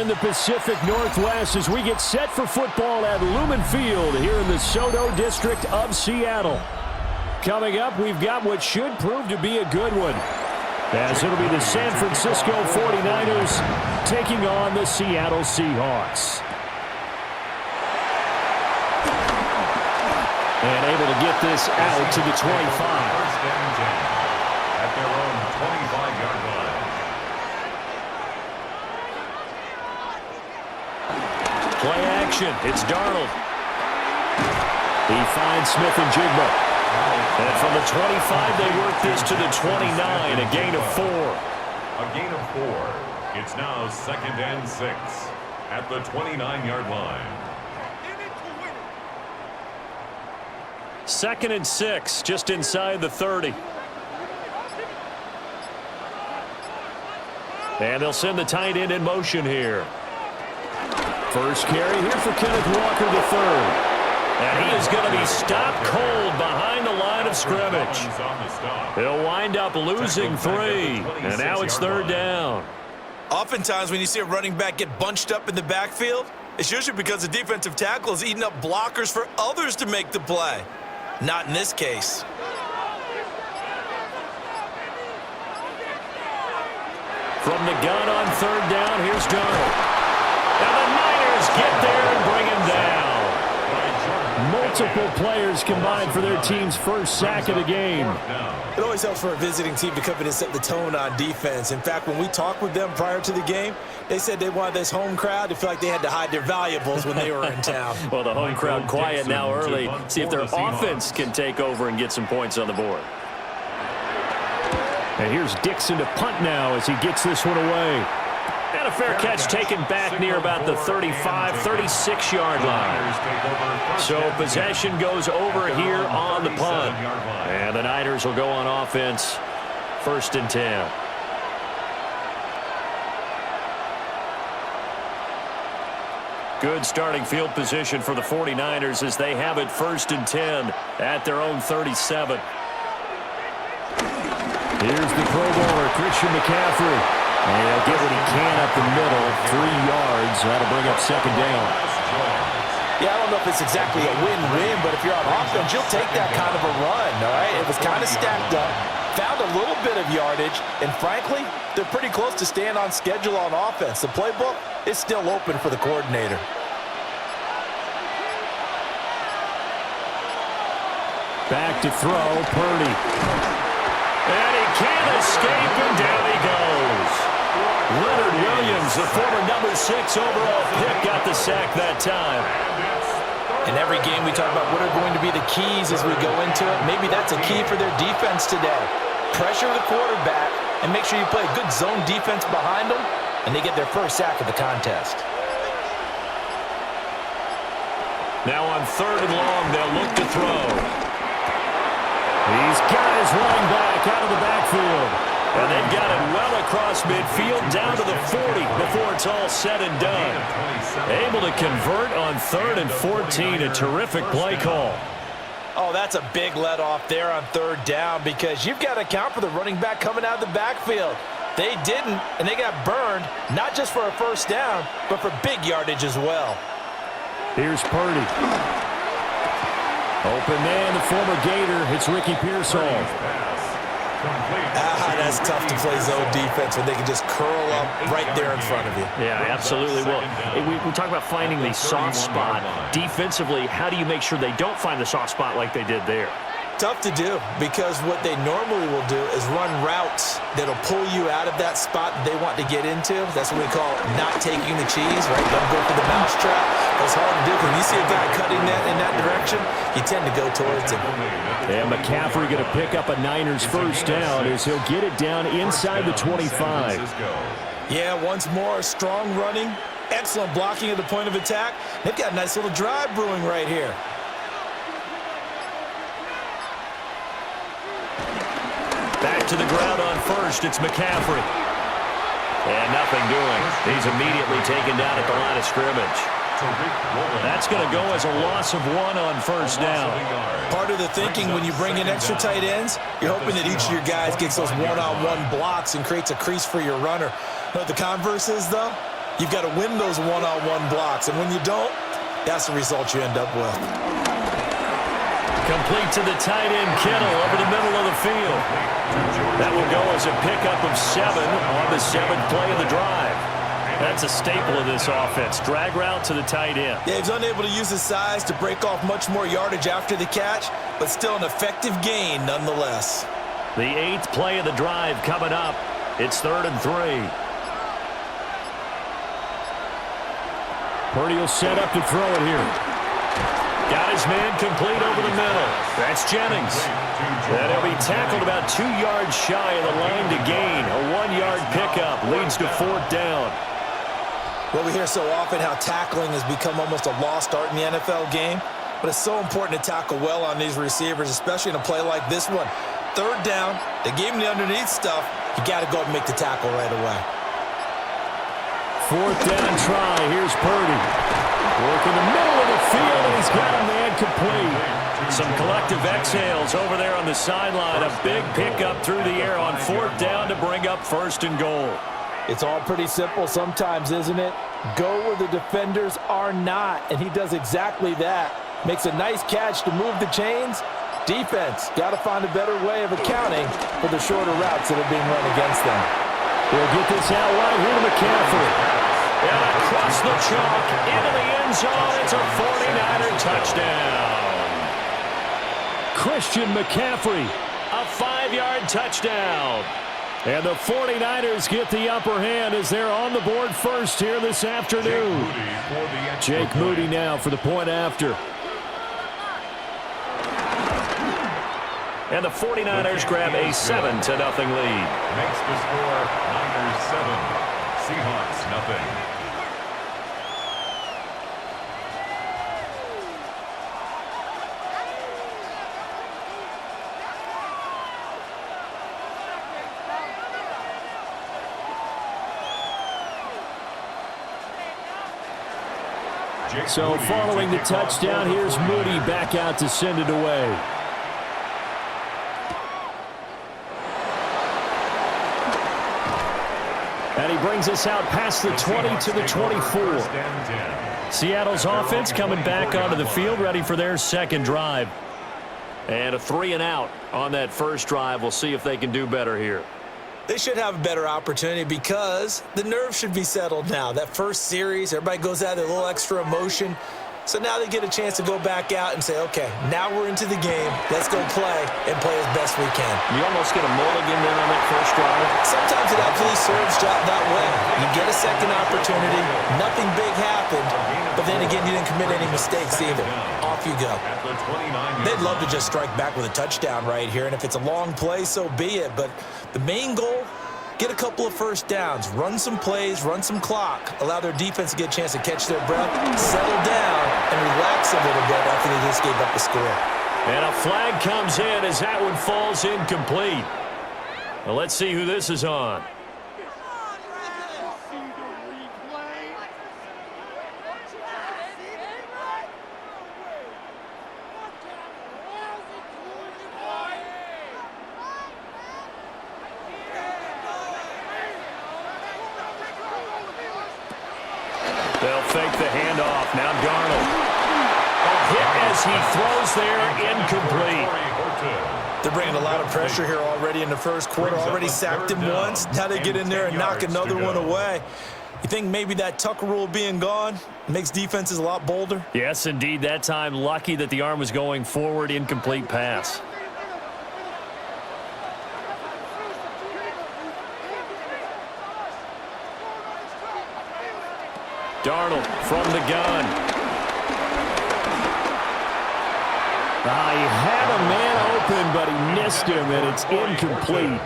in the Pacific Northwest as we get set for football at Lumen Field here in the Soto district of Seattle. Coming up, we've got what should prove to be a good one, as it'll be the San Francisco 49ers taking on the Seattle Seahawks. And able to get this out to the 25. First and 10 at their own 25-yard line. Play action. It's Darnold. He finds Smith and Jigba. And from the 25, they work this to the 29, a gain of 4. A gain of 4. It's now 2nd and 6 at the 29-yard line. 2nd and 6, just inside the 30. And they'll send the tight end in motion here. First carry here for Kenneth Walker III. And he is going to be stopped cold behind the line of scrimmage. He'll wind up losing 3. And now it's 3rd down. Oftentimes when you see a running back get bunched up in the backfield, it's usually because the defensive tackle is eating up blockers for others to make the play. Not in this case. From the gun on 3rd down, here's Darnold. And the Niners get there and bring him down. Multiple players combined for their team's first sack of the game. It always helps for a visiting team to come in and set the tone on defense. In fact, when we talked with them prior to the game, they said they wanted this home crowd to feel like they had to hide their valuables when they were in town. Well, the home crowd quiet now early. See if their offense can take over and get some points on the board. And here's Dixon to punt now as he gets this one away. And a fair catch taken back near about the 35, 36-yard line. So possession goes over here on the punt. And the Niners will go on offense, 1st and 10. Good starting field position for the 49ers as they have it 1st and 10 at their own 37. Here's the Pro Bowler, Christian McCaffrey. And he'll get what he can up the middle, 3 yards. That'll bring up 2nd down. Yeah, I don't know if it's exactly a win-win, but if you're on offense, you'll take that kind of a run, all right? It was kind of stacked up, found a little bit of yardage, and frankly, they're pretty close to staying on schedule on offense. The playbook is still open for the coordinator. Back to throw, Purdy. And he can't escape, and down he goes. Leonard Williams, the former number 6 overall pick, got the sack that time. In every game we talk about what are going to be the keys as we go into it. Maybe that's a key for their defense today. Pressure the quarterback and make sure you play a good zone defense behind them, and they get their first sack of the contest. Now on 3rd and long, they'll look to throw. He's got his running back out of the backfield. And they've got it well across midfield down to the 40 before it's all said and done. Able to convert on 3rd and 14. A terrific play call. Oh, that's a big let off there on 3rd down because you've got to account for the running back coming out of the backfield. They didn't, and they got burned, not just for a 1st down, but for big yardage as well. Here's Purdy. Open man, the former Gator. It's Ricky Pearsall. That's tough to play zone defense when they can just curl up right there in front of you. Yeah, absolutely. Well, we talk about finding the soft spot. Defensively, how do you make sure they don't find the soft spot like they did there? Tough to do because what they normally will do is run routes that'll pull you out of that spot that they want to get into. That's what we call not taking the cheese, right? Don't go for the mousetrap. That's hard to do because when you see a guy cutting that in that direction, you tend to go towards him. And McCaffrey going to pick up a Niners 1st down as he'll get it down inside the 25. Yeah, once more, strong running, excellent blocking at the point of attack. They've got a nice little drive brewing right here. Back to the ground on 1st, it's McCaffrey. And nothing doing. He's immediately taken down at the line of scrimmage. That's going to go as a loss of 1 on 1st down. Part of the thinking when you bring in extra tight ends, you're hoping that each of your guys gets those one-on-one blocks and creates a crease for your runner. But the converse is, though, You've got to win those one-on-one blocks, and when you don't, that's the result you end up with. Complete to the tight end, Kittle, over the middle of the field. That will go as a pickup of 7 on the 7th play of the drive. That's a staple of this offense. Drag route to the tight end. Yeah, he's unable to use his size to break off much more yardage after the catch, but still an effective gain nonetheless. The 8th play of the drive coming up. It's 3rd and 3. Purdy will set up to throw it here. Got his man complete over the middle. That's Jennings. And he'll be tackled about 2 yards shy of the line to gain. A 1-yard pickup leads to 4th down. Well, we hear so often how tackling has become almost a lost art in the NFL game, but it's so important to tackle well on these receivers, especially in a play like this one. 3rd down, they gave him the underneath stuff. You got to go and make the tackle right away. 4th down try. Here's Purdy. Work in the middle of the field, and he's got a man complete. Some collective exhales over there on the sideline. A big pickup through the air on 4th down to bring up 1st and goal. It's all pretty simple sometimes, isn't it? Go where the defenders are not, and he does exactly that. Makes a nice catch to move the chains. Defense, got to find a better way of accounting for the shorter routes that are being run against them. We'll get this out wide here to McCaffrey. And across the chalk, into the end zone. It's a 49er touchdown. Christian McCaffrey, a 5-yard touchdown. And the 49ers get the upper hand as they're on the board first here this afternoon. Jake Moody now for the point after. And the 49ers grab a 7-0 lead. Makes the score Niners 7, Seahawks nothing. So following the touchdown, here's Moody back out to send it away. And he brings us out past the 20 to the 24. Seattle's offense coming back onto the field, ready for their second drive. And a 3-and-out on that first drive. We'll see if they can do better here. They should have a better opportunity because the nerves should be settled now. That first series, everybody goes out with a little extra emotion. So now they get a chance to go back out and say, okay, now we're into the game. Let's go play and play as best we can. You almost get a mulligan then on that first drive. Sometimes it actually serves that way. You get a second opportunity. Nothing big happened. But then again, you didn't commit any mistakes either. Off you go. They'd love to just strike back with a touchdown right here. And if it's a long play, so be it. But the main goal, get a couple of first downs, run some plays, run some clock, allow their defense to get a chance to catch their breath, settle down, and relax a little bit after they just gave up the score. And a flag comes in as that one falls incomplete. Well, let's see who this is on. They'll fake the handoff. Now Darnold. A hit as he throws there, incomplete. They're bringing a lot of pressure here already in the first quarter. Already sacked him once. Now they get in there and knock another one away. You think maybe that Tucker rule being gone makes defenses a lot bolder? Yes, indeed. That time, lucky that the arm was going forward. Incomplete pass. Darnold from the gun. He had a man open, but he missed him, and it's incomplete.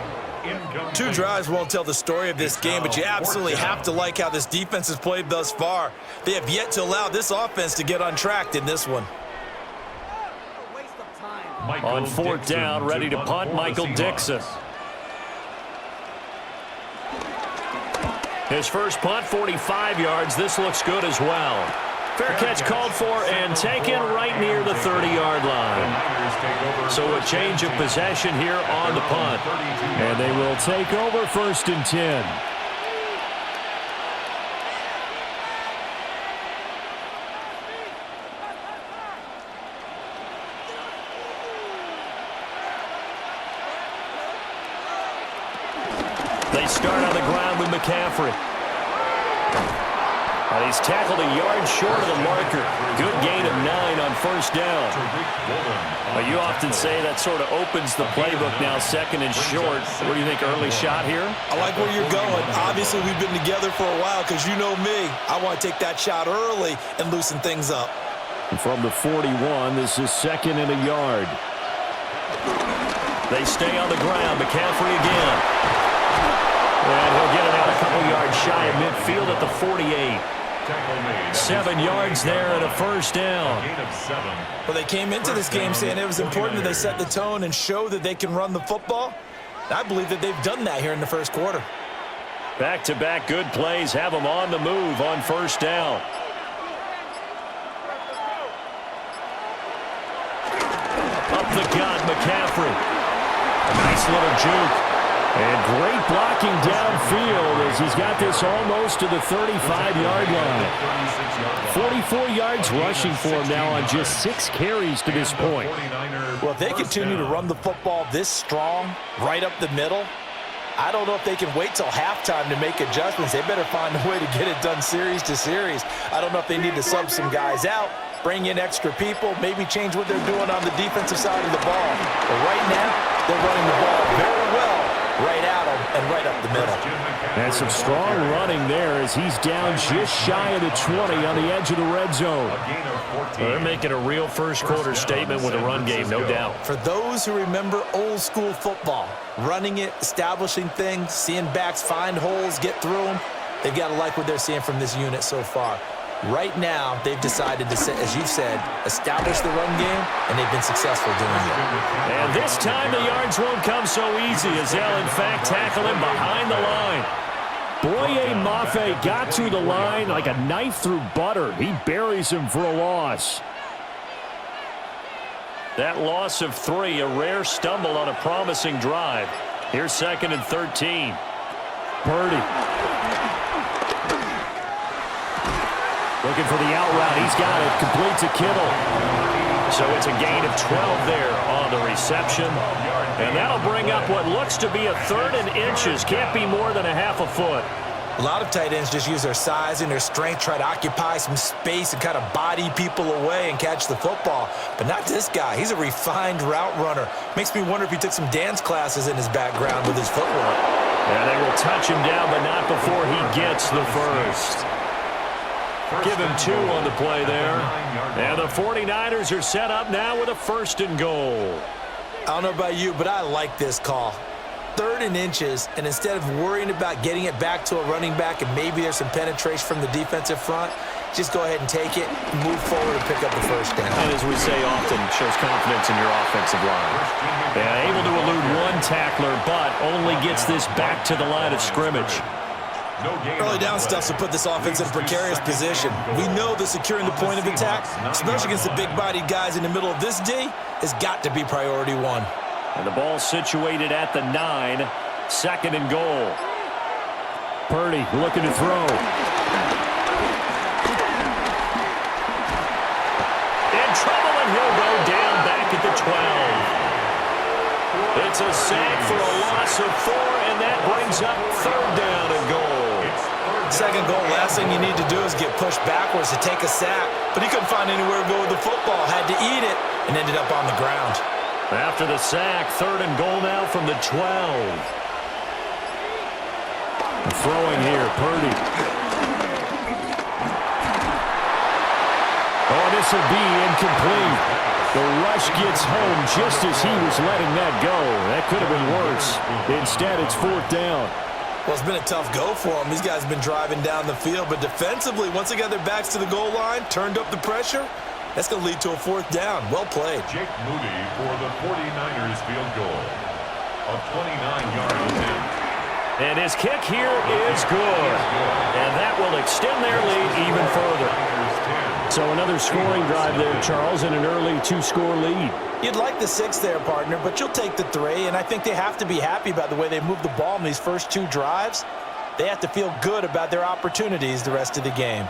2 drives won't tell the story of this game, but you absolutely have to like how this defense has played thus far. They have yet to allow this offense to get untracked in this one. On 4th down, ready to punt, Michael Dixon. His first punt, 45 yards. This looks good as well. Fair catch called for and taken right near the 30-yard line. So a change of possession here on the punt. And they will take over 1st and 10. They start on the ground with McCaffrey. And he's tackled a yard short of the marker. Good gain of 9 on first down. But you often say that sort of opens the playbook now, second and short. What do you think, early shot here? I like where you're going. Obviously, we've been together for a while because you know me. I want to take that shot early and loosen things up. And from the 41, this is second and a yard. They stay on the ground. McCaffrey again. And he'll get it out a couple yards shy of midfield at the 48. 7 yards there and a first down. Well, they came into this game saying it was important that they set the tone and show that they can run the football. I believe that they've done that here in the first quarter. Back-to-back good plays have them on the move on first down. Up the gut, McCaffrey. A nice little juke. And great blocking downfield as he's got this almost to the 35-yard line. 44 yards rushing for him now on just 6 carries to this point. Well, if they continue to run the football this strong, right up the middle, I don't know if they can wait till halftime to make adjustments. They better find a way to get it done series to series. I don't know if they need to sub some guys out, bring in extra people, maybe change what they're doing on the defensive side of the ball. But right now, they're running the ball very well. Right at him and right up the middle. And some strong running there as he's down just shy of the 20 on the edge of the red zone. Well, they're making a real first quarter statement with a run game, no doubt. For those who remember old school football, running it, establishing things, seeing backs find holes, get through them, they've got to like what they're seeing from this unit so far. Right now, they've decided to, as you've said, establish the run game, and they've been successful doing it. And this time, the yards won't come so easy as they'll, in fact, tackle him behind the line. Boye Mafe got to the line like a knife through butter. He buries him for a loss. That loss of 3, a rare stumble on a promising drive. Here's second and 13. Purdy. Looking for the out route. He's got it. Complete to Kittle. So it's a gain of 12 there on the reception. And that'll bring up what looks to be a 3rd and inches. Can't be more than a half a foot. A lot of tight ends just use their size and their strength, try to occupy some space and kind of body people away and catch the football. But not this guy. He's a refined route runner. Makes me wonder if he took some dance classes in his background with his footwork. Yeah, they will touch him down, but not before he gets the first. Give him 2 on the play there. And the 49ers are set up now with a 1st and goal. I don't know about you, but I like this call. 3rd and inches, and instead of worrying about getting it back to a running back and maybe there's some penetration from the defensive front, just go ahead and take it, move forward, and pick up the first down. And as we say often, shows confidence in your offensive line. Yeah, able to elude 1 tackler, but only gets this back to the line of scrimmage. Early down stuff to put this offense in a precarious position. We know that securing the point of attack, especially against the big-bodied guys in the middle of this D, has got to be priority 1. And the ball situated at the 9, 2nd and goal. Purdy looking to throw. In trouble, and he'll go down back at the 12. It's a sack for a loss of 4, and that brings up 3rd down and goal. 2nd goal, last thing you need to do is get pushed backwards to take a sack. But he couldn't find anywhere to go with the football, had to eat it, and ended up on the ground. After the sack, 3rd and goal now from the 12. Throwing here, Purdy. Oh, this will be incomplete. The rush gets home just as he was letting that go. That could have been worse. Instead, it's 4th down. Well, it's been a tough go for them. These guys have been driving down the field, but defensively, once they got their backs to the goal line, turned up the pressure, that's going to lead to a 4th down. Well played. Jake Moody for the 49ers field goal. A 29-yard attempt. And his kick here is good. And that will extend their lead even further. So another scoring drive there, Charles, and an early 2-score lead. You'd like the 6 there, partner, but you'll take the 3, and I think they have to be happy about the way they moved the ball in these first 2 drives. They have to feel good about their opportunities the rest of the game.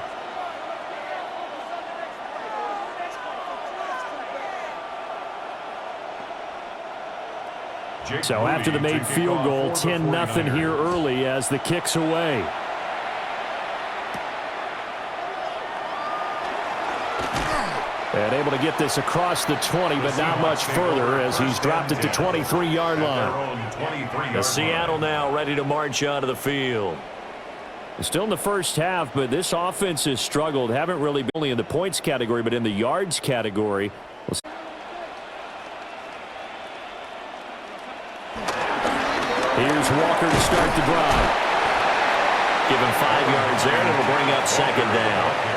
So after the made field goal, 10-0 here early as the kick's away. And able to get this across the 20, but not much further as he's dropped it to 23-yard line. The Seattle now ready to march onto the field. Still in the first half, but this offense has struggled. Haven't really been only in the points category, but in the yards category. Here's Walker to start the drive. Give him 5 yards there, and it'll bring up second down.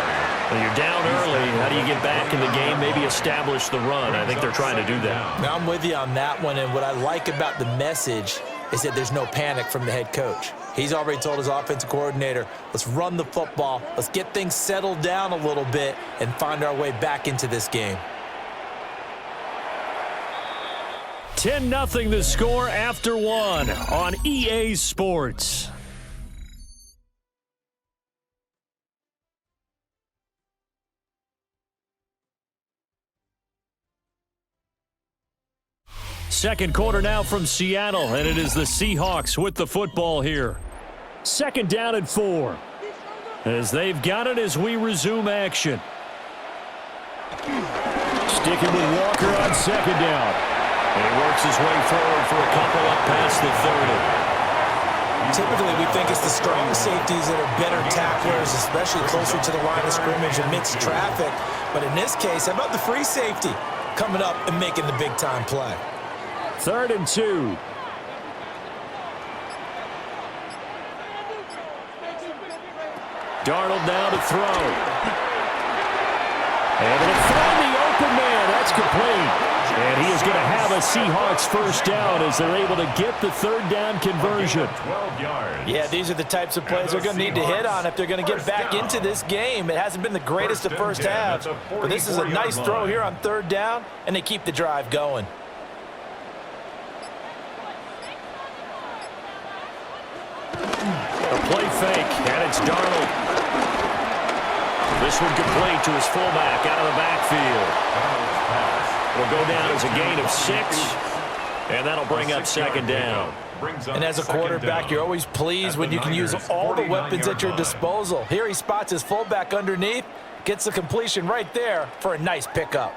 When you're down early, how do you get back in the game, maybe establish the run? I think they're trying to do that. Now I'm with you on that one, and what I like about the message is that there's no panic from the head coach. He's already told his offensive coordinator, let's run the football, let's get things settled down a little bit and find our way back into this game. 10-0 the score after one on EA Sports. Second quarter now from Seattle, and it is the Seahawks with the football here. Second down and 4. As they've got it as we resume action. Sticking with Walker on second down. And he works his way forward for a couple up past the 30. Typically, we think it's the strong safeties that are better tacklers, especially closer to the line of scrimmage amidst traffic. But in this case, how about the free safety coming up and making the big-time play? 3rd and 2. Darnold now to throw. And it'll find the open man. That's complete. And he is going to have a Seahawks first down as they're able to get the 3rd down conversion. 12 yards. Yeah, these are the types of plays they're going to need to hit on if they're going to get back into this game. It hasn't been the greatest of first halves, but this is a nice throw here on 3rd down, and they keep the drive going. A play fake, and it's Darnold. This one complete to his fullback out of the backfield. Will go down as a gain of 6, and that'll bring up second down. And as a quarterback, you're always pleased when you can use all the weapons at your disposal. Here he spots his fullback underneath, gets the completion right there for a nice pickup.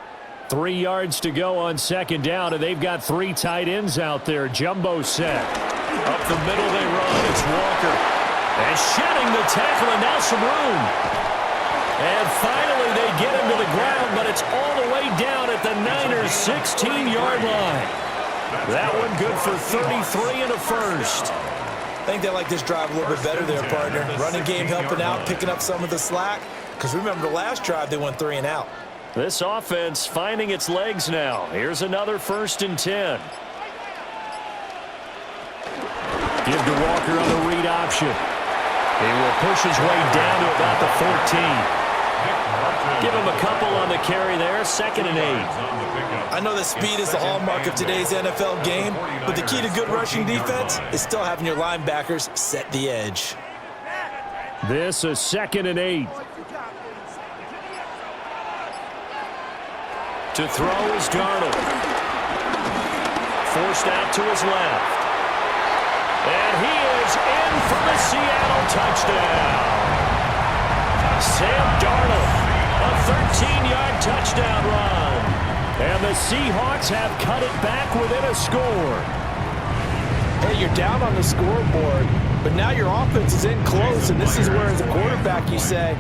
3 yards to go on second down, and they've got 3 tight ends out there. Jumbo set. Up the middle they run. It's Walker. And shedding the tackle, and now some room. And finally they get him to the ground, but it's all the way down at the Niners' 16-yard line. That one good for 33 and a first. I think they like this drive a little bit better there, partner. Running game helping out, picking up some of the slack. Because remember, the last drive they went 3 and out. This offense finding its legs now. Here's another 1st and 10. Give to Walker on the read option. He will push his way down to about the 14. Give him a couple on the carry there. 2nd and 8. I know that speed is the hallmark of today's NFL game, but the key to good rushing defense is still having your linebackers set the edge. This is 2nd and 8. To throw is Darnold. Forced out to his left. And he is in for the Seattle touchdown. Sam Darnold, a 13-yard touchdown run. And the Seahawks have cut it back within a score. Hey, you're down on the scoreboard, but now your offense is in close, and this is where, as a quarterback, you say,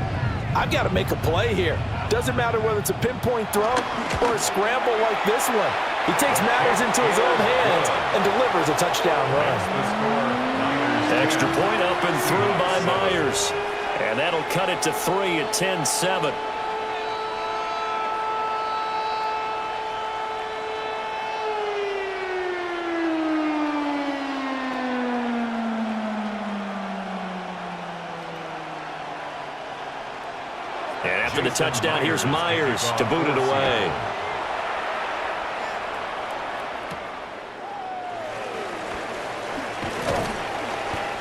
I've got to make a play here. Doesn't matter whether it's a pinpoint throw or a scramble like this one. He takes matters into his own hands and delivers a touchdown run. Extra point up and through by Myers. And that'll cut it to 3 at 10-7. And after the touchdown, here's Myers to boot it away.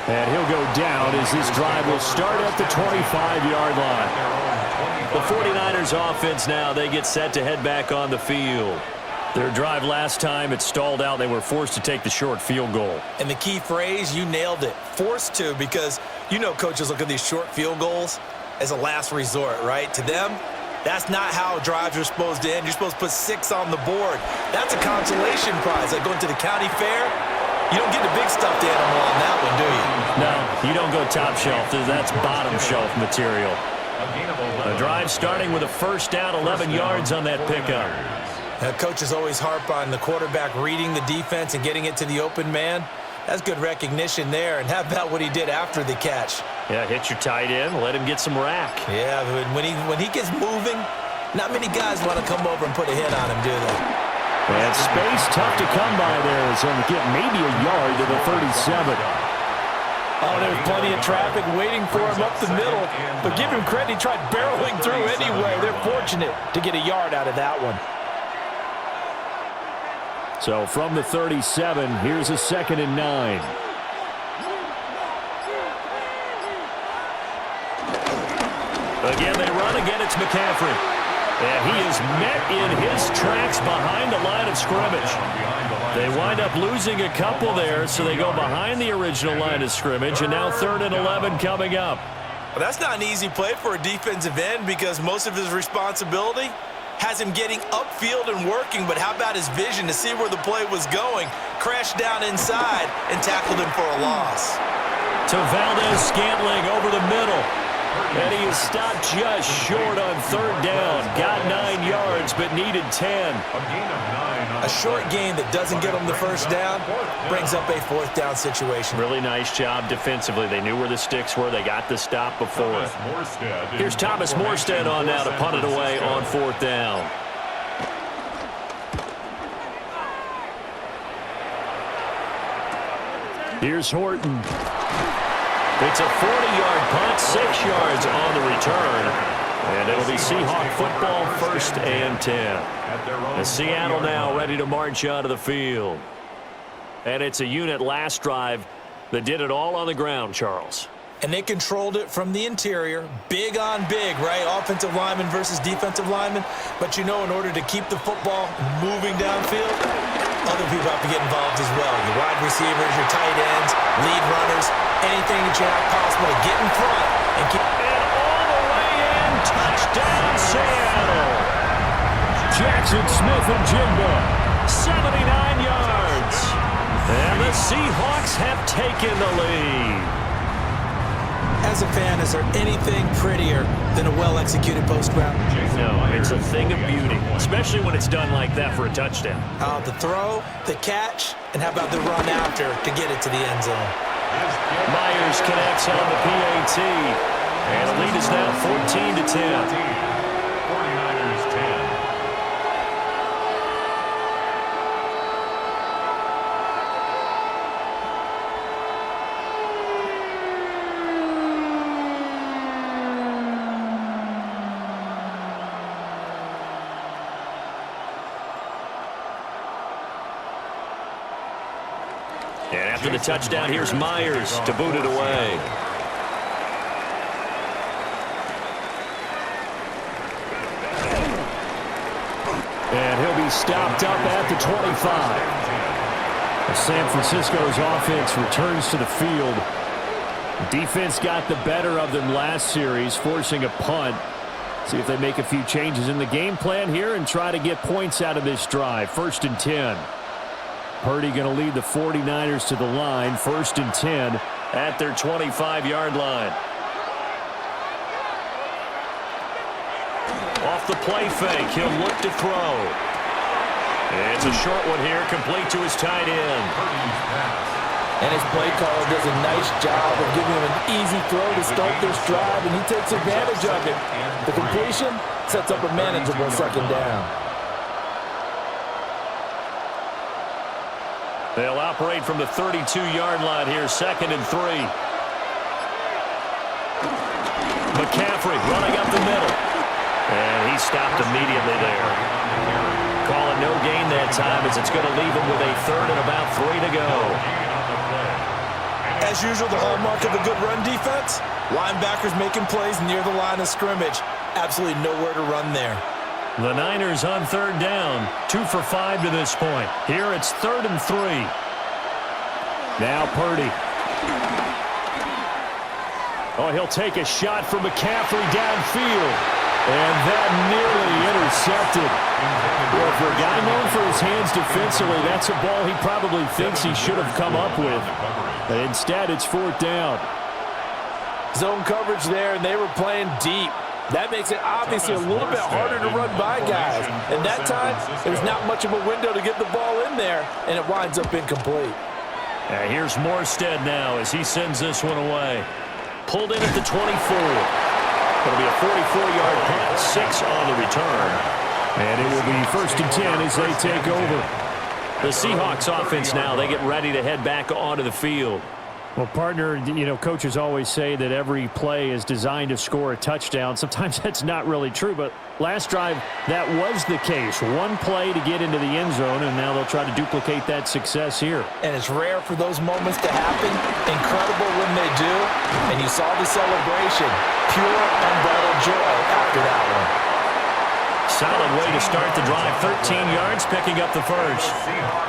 And he'll go down as this drive will start at the 25-yard line. The 49ers offense now, they get set to head back on the field. Their drive last time, it stalled out. They were forced to take the short field goal. And the key phrase, you nailed it, forced to, because you know coaches look at these short field goals as a last resort, right? To them, that's not how drives are supposed to end. You're supposed to put 6 on the board. That's a consolation prize. Like going to the county fair, you don't get the big stuffed animal on that one, do you? No, you don't go top shelf. That's bottom shelf material. A drive starting with a first down, 11 yards on that pickup. Coaches always harp on the quarterback reading the defense and getting it to the open man. That's good recognition there. And how about what he did after the catch? Yeah, hit your tight end, let him get some rack. Yeah, when he gets moving, not many guys want to come over and put a hit on him, do they? And space tough to come by there. It's going to get maybe a yard to the 37. Oh, there's plenty of traffic waiting for him up the middle. But give him credit, he tried barreling through anyway. They're fortunate to get a yard out of that one. So from the 37, here's a 2nd and 9. Again, they run. Again, it's McCaffrey. And he is met in his tracks behind the line of scrimmage. They wind up losing a couple there, so they go behind the original line of scrimmage, and now 3rd and 11 coming up. Well, that's not an easy play for a defensive end because most of his responsibility has him getting upfield and working, but how about his vision to see where the play was going? Crashed down inside and tackled him for a loss. To Valdez-Scantling over the middle. And he is stopped just short on 3rd down. Got 9 yards, but needed 10. A short gain that doesn't get him the first down brings up a 4th down situation. Really nice job defensively. They knew where the sticks were. They got the stop before it. Here's Thomas Morstead on now to punt it away on 4th down. Here's Horton. It's a 40-yard punt, 6 yards on the return. And it'll be Seahawk football, 1st and 10. And Seattle now ready to march onto the field. And it's a unit last drive that did it all on the ground, Charles. And they controlled it from the interior, big on big, right? Offensive lineman versus defensive lineman. But you know, in order to keep the football moving downfield, other people have to get involved as well. Your wide receivers, your tight ends, lead runners, anything that you have possible to get in front and keep. And all the way in, touchdown Seattle. Jackson Smith and Jimba, 79 yards. And the Seahawks have taken the lead. As a fan, is there anything prettier than a well-executed post route? No, it's a thing of beauty, especially when it's done like that for a touchdown. The throw, the catch, and how about the run after to get it to the end zone? Myers connects on the PAT, and the lead is now 14-10. 49ers 10. And after the touchdown, here's Myers to boot it away. And he'll be stopped up at the 25. As San Francisco's offense returns to the field. Defense got the better of them last series, forcing a punt. See if they make a few changes in the game plan here and try to get points out of this drive. 1st and 10. Purdy going to lead the 49ers to the line. 1st and 10 at their 25-yard line. Off the play fake, he'll look to throw. It's a short one here, complete to his tight end. And his play caller does a nice job of giving him an easy throw to start this drive, and he takes advantage of it. The completion sets up a manageable 2nd down. They'll operate from the 32-yard line here, 2nd and 3. McCaffrey running up the middle. And he stopped immediately there. Calling no gain that time as it's going to leave him with a 3rd and about 3 to go. As usual, the hallmark of a good run defense, linebackers making plays near the line of scrimmage. Absolutely nowhere to run there. The Niners on third down. 2 for 5 to this point. Here it's 3rd and 3. Now Purdy. Oh, he'll take a shot from McCaffrey downfield. And that nearly intercepted. Well, for a guy known for his hands defensively, that's a ball he probably thinks he should have come up with. But instead, it's 4th down. Zone coverage there, and they were playing deep. That makes it obviously a little bit harder to run by guys. And that time, there's not much of a window to get the ball in there, and it winds up incomplete. Here's Morstead now as he sends this one away. Pulled in at the 24. It'll be a 44-yard punt, 6 on the return. And it will be 1st and 10 as they take over. The Seahawks offense now, they get ready to head back onto the field. Well, partner, you know, coaches always say that every play is designed to score a touchdown. Sometimes that's not really true, but last drive, that was the case. One play to get into the end zone, and now they'll try to duplicate that success here. And it's rare for those moments to happen. Incredible when they do. And you saw the celebration. Pure, unbridled joy after that one. Solid way to start the drive. 13 yards, picking up the first.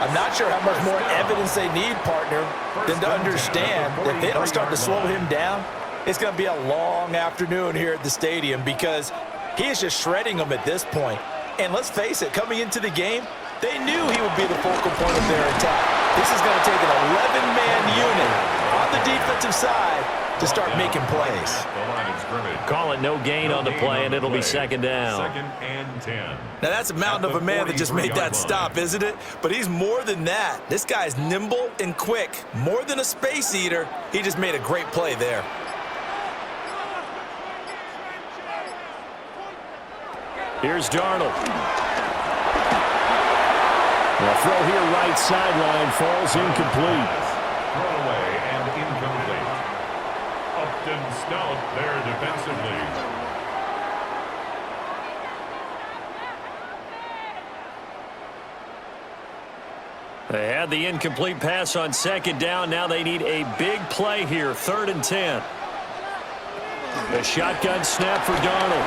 I'm not sure how much more evidence they need, partner, than to understand that if they don't start to slow him down, it's going to be a long afternoon here at the stadium because he is just shredding them at this point. And let's face it, coming into the game, they knew he would be the focal point of their attack. This is going to take an 11-man unit on the defensive side to start making plays. Call it no gain on the play, and it'll be 2nd down. 2nd and 10. Now, that's a mountain of a man that just made that stop, isn't it? But he's more than that. This guy's nimble and quick. More than a space eater, he just made a great play there. Here's Darnold. The throw here right sideline falls incomplete. Throwaway and incomplete. Upton stout there defensively. They had the incomplete pass on 2nd down. Now they need a big play here. 3rd and 10. The shotgun snap for Darnold.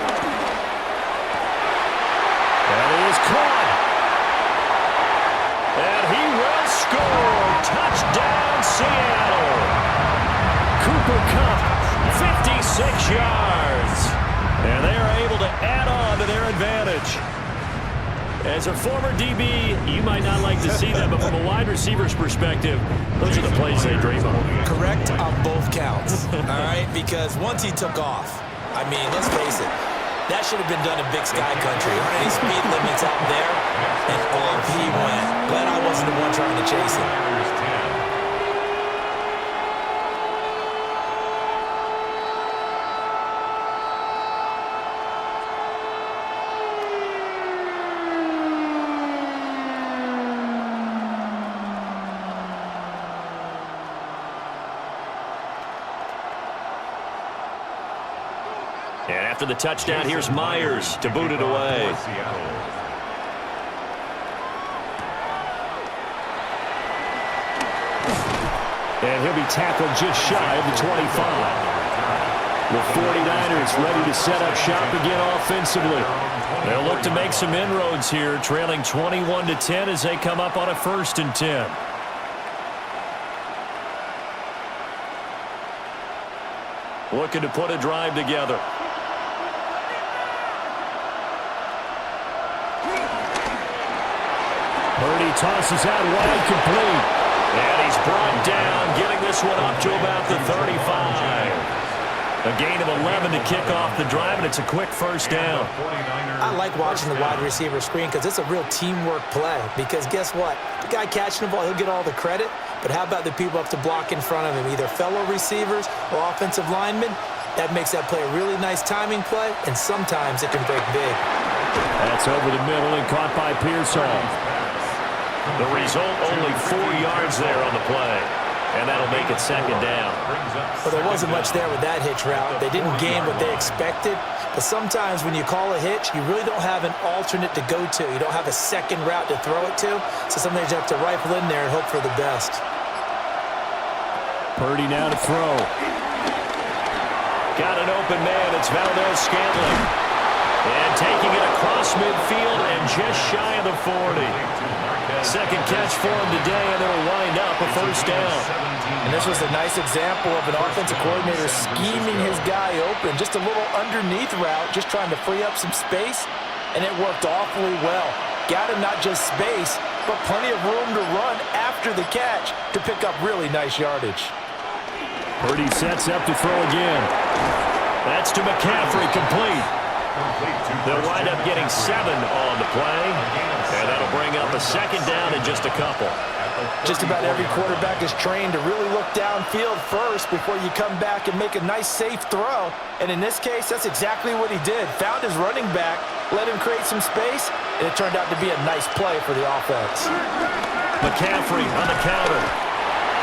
And he is caught. And he will score. Touchdown, Seattle. Cooper Kupp, 56 yards. And they are able to add on to their advantage. As a former DB, you might not like to see that, but from a wide receiver's perspective, those are the plays they dream of. Correct on both counts, all right? Because once he took off, I mean, let's face it, that should have been done in Big Sky Country. Aren't any speed limits out there? And off he went. Glad I wasn't the one trying to chase him. And after the touchdown, here's Myers to boot it away. And he'll be tackled just shy of the 25. The 49ers ready to set up shop again offensively. They'll look to make some inroads here, trailing 21-10 as they come up on a 1st and 10. Looking to put a drive together. Purdy tosses out wide, complete. And he's brought down, getting this one up to about the 35. A gain of 11 to kick off the drive, and it's a quick 1st down. I like watching the wide receiver screen because it's a real teamwork play. Because guess what? The guy catching the ball, he'll get all the credit. But how about the people up to block in front of him, either fellow receivers or offensive linemen? That makes that play a really nice timing play, and sometimes it can break big. That's over the middle and caught by Pearsall. The result, only 4 yards there on the play. And that'll make it 2nd down. Well, there wasn't much there with that hitch route. They didn't gain what they expected. But sometimes when you call a hitch, you really don't have an alternate to go to. You don't have a second route to throw it to. So sometimes you have to rifle in there and hope for the best. Purdy now to throw. Got an open man. It's Valdez Scantling. And taking it across midfield and just shy of the 40. Second catch for him today, and it'll wind up a first down. And this was a nice example of an offensive coordinator scheming his guy open. Just a little underneath route, just trying to free up some space, and it worked awfully well. Got him not just space, but plenty of room to run after the catch to pick up really nice yardage. Purdy sets up to throw again. That's to McCaffrey, complete. They'll wind up getting 7 on the play, and that'll bring up a second down in just a couple. Just about every quarterback is trained to really look downfield first before you come back and make a nice, safe throw. And in this case, that's exactly what he did. Found his running back, let him create some space, and it turned out to be a nice play for the offense. McCaffrey on the counter.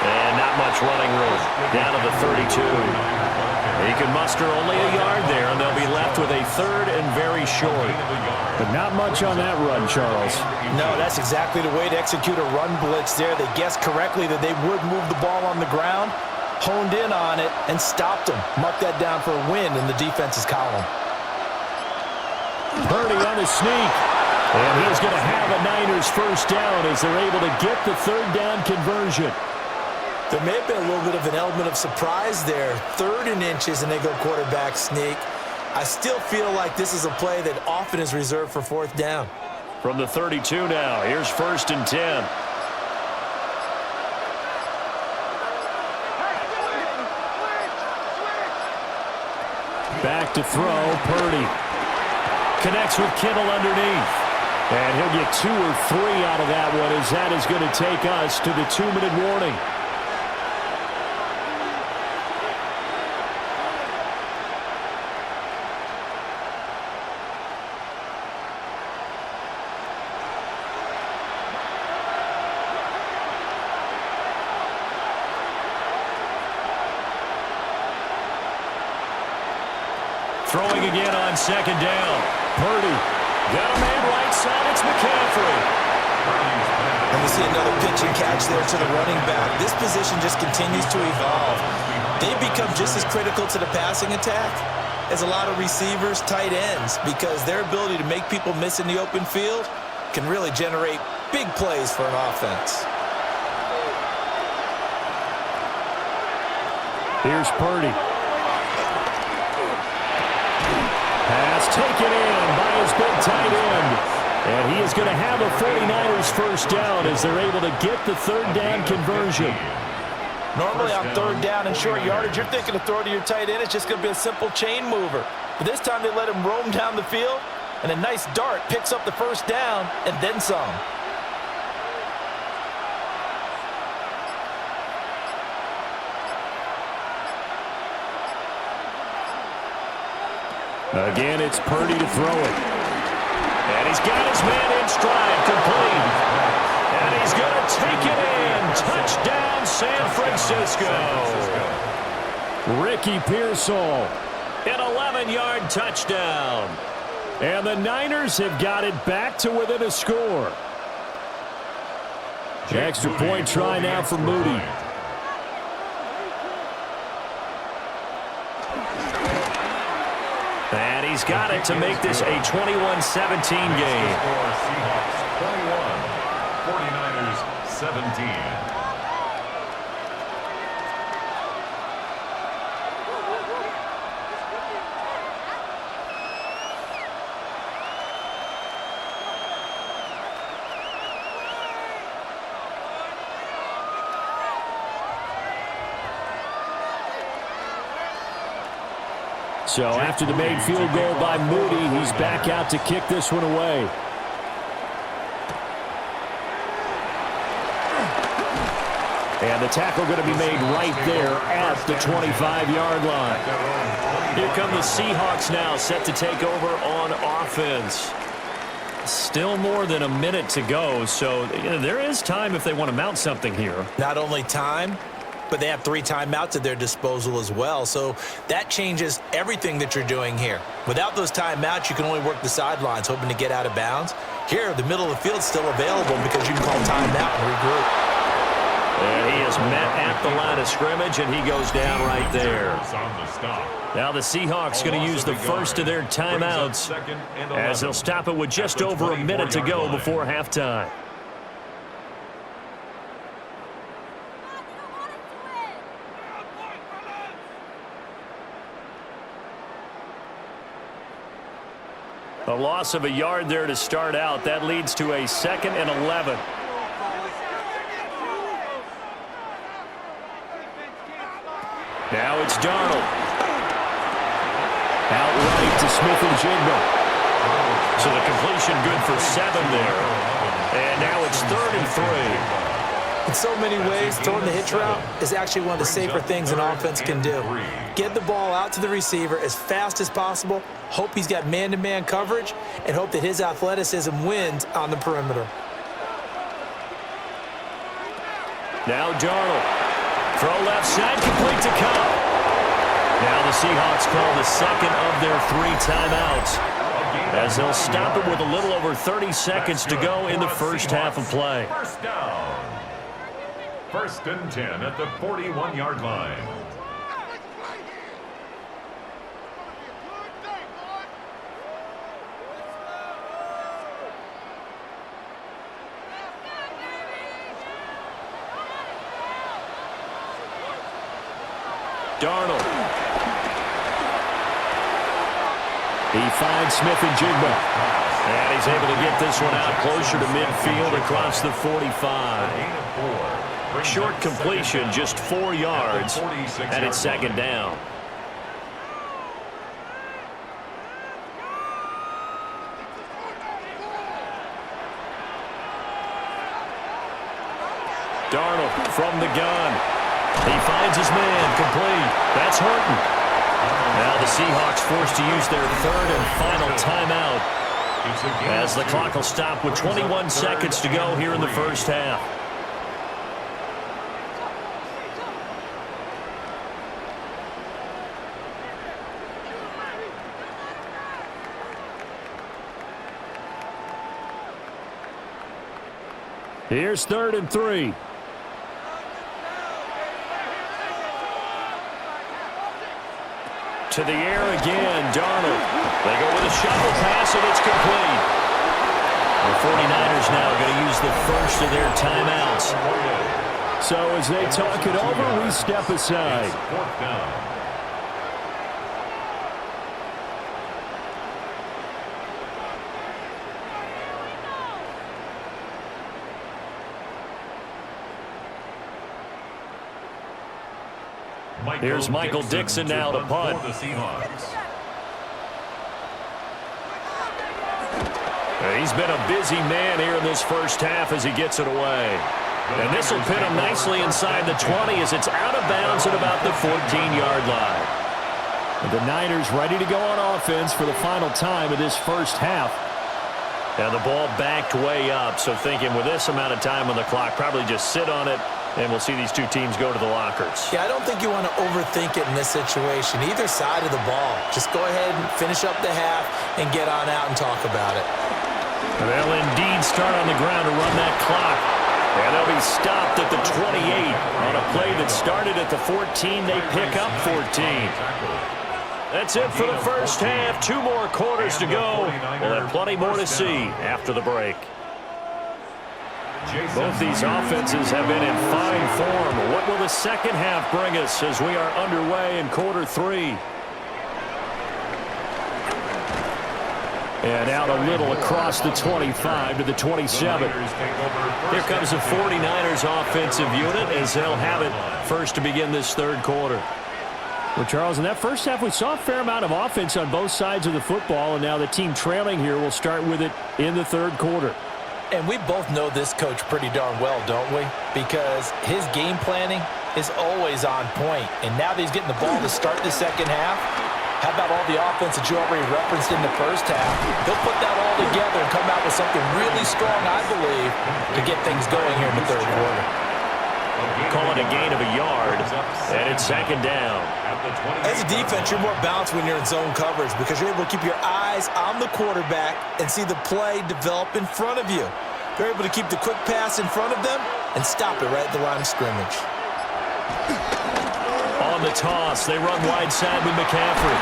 And not much running room. Down to the 32. He can muster only a yard there, and they'll be left with a third and very short. But not much on that run, Charles. No, that's exactly the way to execute a run blitz there. They guessed correctly that they would move the ball on the ground, honed in on it, and stopped them. Mark that down for a win in the defense's column. Purdy on the sneak. And he's going to have a Niners first down as they're able to get the third down conversion. There may have been a little bit of an element of surprise there. 3rd and inches, and they go quarterback sneak. I still feel like this is a play that often is reserved for 4th down. From the 32 now, here's 1st and 10. Back to throw, Purdy. Connects with Kittle underneath. And he'll get 2 or 3 out of that one, as that is going to take us to the 2-minute warning. Throwing again on 2nd down. Purdy got a man right side. It's McCaffrey. And we see another pitch and catch there to the running back. This position just continues to evolve. They become just as critical to the passing attack as a lot of receivers, tight ends, because their ability to make people miss in the open field can really generate big plays for an offense. Here's Purdy. Pass taken in by his big tight end. And he is going to have a 49ers first down as they're able to get the 3rd down conversion. Normally on 3rd down and short yardage, you're thinking to throw to your tight end. It's just going to be a simple chain mover. But this time they let him roam down the field, and a nice dart picks up the first down and then some. Again, it's Purdy to throw it. And he's got his man in stride, complete. And he's going to take it in. Touchdown, San Francisco. Ricky Pearsall, an 11-yard touchdown. And the Niners have got it back to within a score. Extra point try now for Moody. And he's got it to make this a 21-17 game. Seahawks 21, 49ers 17. So after the made field goal by Moody, he's back out to kick this one away. And the tackle going to be made right there at the 25-yard line. Here come the Seahawks now, set to take over on offense. Still more than a minute to go, so there is time if they want to mount something here. Not only time, but they have 3 timeouts at their disposal as well. So that changes everything that you're doing here. Without those timeouts, you can only work the sidelines, hoping to get out of bounds. Here, the middle of the field is still available because you can call timeout and regroup. And he is met at the line of scrimmage, and he goes down right there. Now the Seahawks going to use the first of their timeouts as they'll stop it with just over a minute to go before halftime. A loss of a yard there to start out. That leads to a 2nd and 11. Now it's Darnold. Outright to Smith-Njigba. So the completion good for 7 there. And now it's 3rd and 3. In so many ways, throwing the hitch route is actually one of the safer things an offense can do. Get the ball out to the receiver as fast as possible, hope he's got man-to-man coverage, and hope that his athleticism wins on the perimeter. Now Darnold. Throw left side, complete to Cobb. Now the Seahawks call the second of their 3 timeouts as they'll stop it with a little over 30 seconds to go in the first half of play. First down. 1st and 10 at the 41-yard line. Darnold. He finds Smith-Njigba. And he's able to get this one out closer to midfield across the 45. Short completion, just 4 yards, and it's 2nd down. Darnold from the gun. He finds his man, complete. That's Horton. Now the Seahawks forced to use their 3rd and final timeout as the clock will stop with 21 seconds to go here in the first half. Here's 3rd and 3. To the air again, Darnold. They go with a shovel pass, and it's complete. The 49ers now going to use the first of their timeouts. So as they talk it over, we step aside. 4th down. Here's Michael Dixon now to punt. For the Seahawks. He's been a busy man here in this first half as he gets it away. And this will put him nicely inside the 20 as it's out of bounds at about the 14-yard line. And the Niners ready to go on offense for the final time of this first half. Now the ball backed way up, so thinking with this amount of time on the clock, probably just sit on it, and we'll see these two teams go to the lockers. Yeah, I don't think you want to overthink it in this situation. Either side of the ball. Just go ahead and finish up the half and get on out and talk about it. They'll indeed start on the ground to run that clock. And they'll be stopped at the 28 on a play that started at the 14. They pick up 14. That's it for the first half. 2 more quarters to go. We'll have plenty more to see after the break. Both these offenses have been in fine form. What will the second half bring us as we are underway in quarter 3? And out a little across the 25 to the 27. Here comes the 49ers offensive unit as they'll have it first to begin this third quarter. Well, Charles, in that first half, we saw a fair amount of offense on both sides of the football, and now the team trailing here will start with it in the third quarter. And we both know this coach pretty darn well, don't we? Because his game planning is always on point. And now that he's getting the ball to start the second half, how about all the offense that you already referenced in the first half? He'll put that all together and come out with something really strong, I believe, to get things going here in the third quarter. Call it a gain of a yard, and it's second down. As a defense, you're more balanced when you're in zone coverage because you're able to keep your eyes on the quarterback and see the play develop in front of you. They're able to keep the quick pass in front of them and stop it right at the line of scrimmage. On the toss, they run wide side with McCaffrey.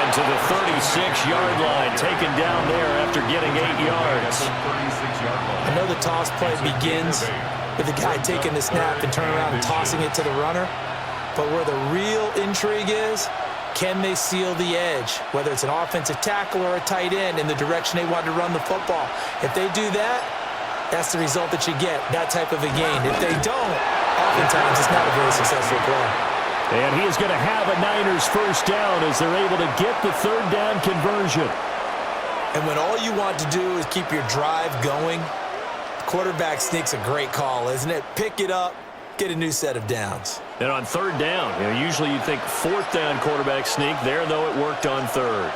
And to the 36-yard line, taken down there after getting 8 yards. I know the toss play begins with the guy taking the snap and turning around and tossing it to the runner. But where the real intrigue is, can they seal the edge, whether it's an offensive tackle or a tight end, in the direction they want to run the football? If they do that, that's the result that you get, that type of a gain. If they don't, oftentimes it's not a very successful play. And he is going to have a Niners first down as they're able to get the third down conversion. And when all you want to do is keep your drive going, the quarterback sneaks a great call, isn't it? Pick it up, get a new set of downs. And on third down, usually you'd think fourth down quarterback sneak. There, though, it worked on third.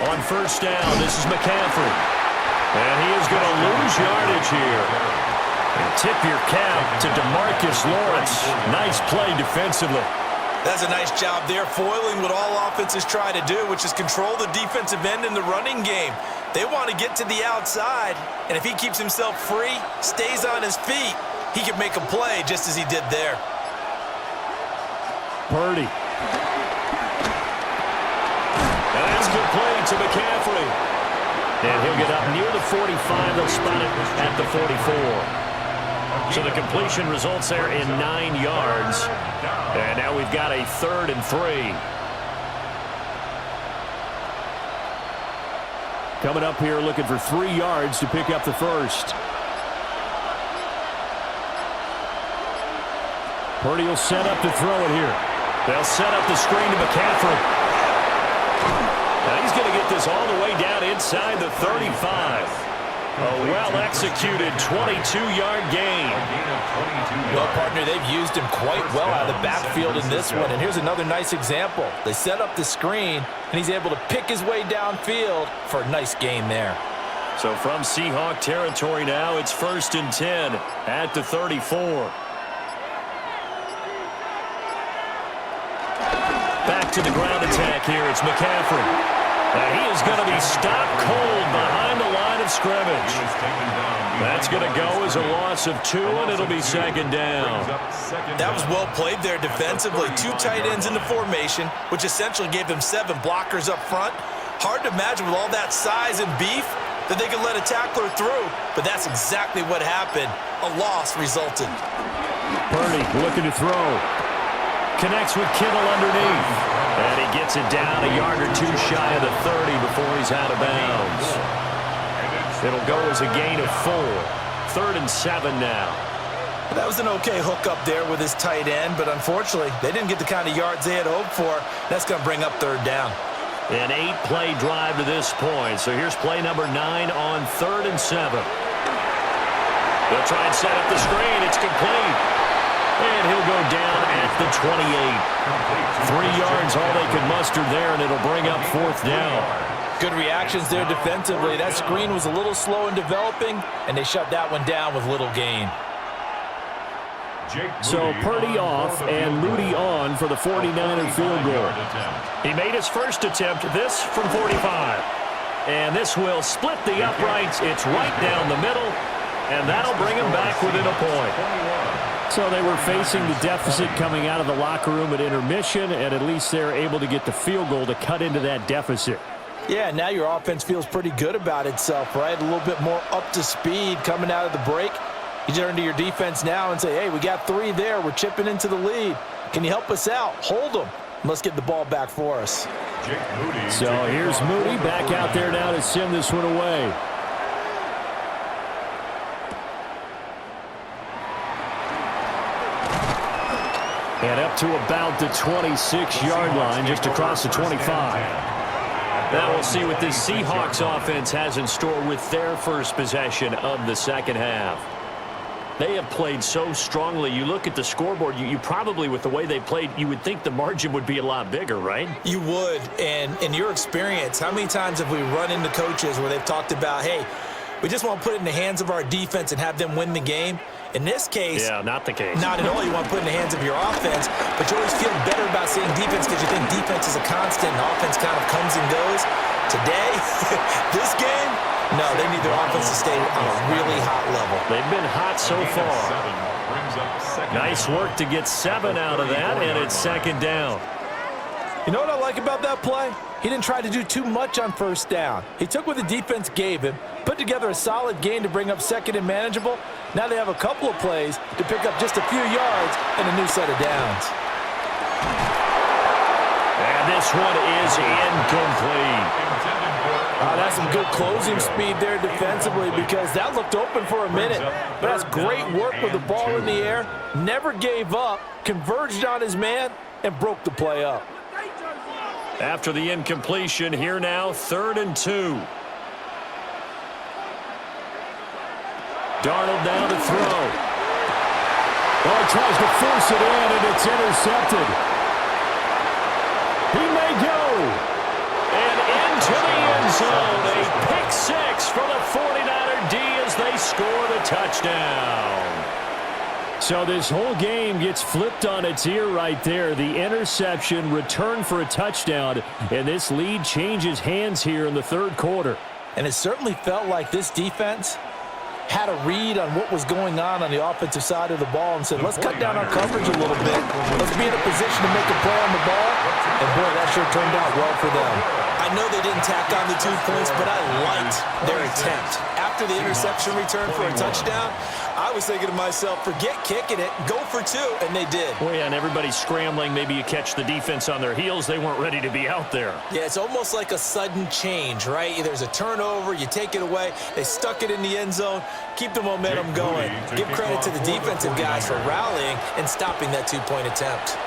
On first down, this is McCaffrey. And he is going to lose yardage here. And tip your cap to DeMarcus Lawrence. Nice play defensively. That's a nice job there, foiling what all offenses try to do, which is control the defensive end in the running game. They want to get to the outside, and if he keeps himself free, stays on his feet, he can make a play just as he did there. Purdy. And that's complete to McCaffrey. And he'll get up near the 45. They'll spot it at the 44. So the completion results there in 9 yards. And now we've got a 3rd and 3. Coming up here looking for 3 yards to pick up the first. Purdy will set up to throw it here. They'll set up the screen to McCaffrey. Now he's going to get this all the way down inside the 35. A well-executed 22-yard gain. Well, partner, they've used him quite well out of the backfield in this one. And here's another nice example. They set up the screen, and he's able to pick his way downfield for a nice gain there. So from Seahawk territory now, it's 1st and 10 at the 34. Back to the ground attack here. It's McCaffrey. And he is going to be stopped cold behind the line of scrimmage. That's going to go as a loss of 2, and it'll be 2nd down. That was well played there defensively. 2 tight ends in the formation, which essentially gave them 7 blockers up front. Hard to imagine with all that size and beef that they could let a tackler through, but that's exactly what happened. A loss resulted. Purdy looking to throw. Connects with Kittle underneath. And he gets it down a yard or 2 shy of the 30 before he's out of bounds. It'll go as a gain of 4. 3rd and 7 now. That was an okay hook up there with his tight end, but unfortunately, they didn't get the kind of yards they had hoped for. That's going to bring up 3rd down. An 8-play drive to this point. So here's play number 9 on 3rd and 7. They'll try and set up the screen. It's complete. And he'll go down at the 28. 3 yards, all they could muster there, and it'll bring up 4th down. Good reactions there defensively. That screen was a little slow in developing, and they shut that one down with little gain. So Purdy off and Moody on for the 49er field goal. He made his first attempt, this from 45. And this will split the uprights. It's right down the middle, and that'll bring him back within a point. So they were facing the deficit coming out of the locker room at intermission, and at least they're able to get the field goal to cut into that deficit. Yeah, now your offense feels pretty good about itself, right? A little bit more up to speed coming out of the break. You turn to your defense now and say, hey, we got 3 there. We're chipping into the lead. Can you help us out? Hold them. Let's get the ball back for us. So here's Moody back out there now to send this one away. And up to about the 26-yard line, just across the 25. Now we'll see what this Seahawks offense has in store with their first possession of the second half. They have played so strongly. You look at the scoreboard, you probably, with the way they played, you would think the margin would be a lot bigger, right? You would. And in your experience, how many times have we run into coaches where they've talked about, hey, we just want to put it in the hands of our defense and have them win the game? In this case, yeah, not the case. Not at all. You want to put it in the hands of your offense, but you always feel better about saying defense because you think defense is a constant and offense kind of comes and goes. Today, this game, No, they need their offense to stay on a really hot level. They've been hot so far. Nice work to get 7 out of that, and it's second down. You know what I like about that play? He didn't try to do too much on first down. He took what the defense gave him, put together a solid gain to bring up second and manageable. Now they have a couple of plays to pick up just a few yards and a new set of downs. And this one is incomplete. That's some good closing speed there defensively because that looked open for a minute. But that's great work with the ball in the air. Never gave up, converged on his man, and broke the play up. After the incompletion, here now, 3rd and 2. Darnold now to throw. Oh, he tries to force it in, and it's intercepted. He may go. And into the end zone. A pick 6 for the 49er D as they score the touchdown. So this whole game gets flipped on its ear right there. The interception, return for a touchdown, and this lead changes hands here in the 3rd quarter. And it certainly felt like this defense had a read on what was going on the offensive side of the ball and said, let's cut down our coverage a little bit. Let's be in a position to make a play on the ball. And, boy, that sure turned out well for them. I know they didn't tack on the 2 points, but I liked their attempt. After the interception return for a touchdown, I was thinking to myself, forget kicking it, go for 2, and they did. Well, yeah, and everybody's scrambling. Maybe you catch the defense on their heels. They weren't ready to be out there. Yeah, it's almost like a sudden change, right? There's a turnover, you take it away, they stuck it in the end zone, keep the momentum going. Give credit to the defensive guys for rallying and stopping that 2-point attempt.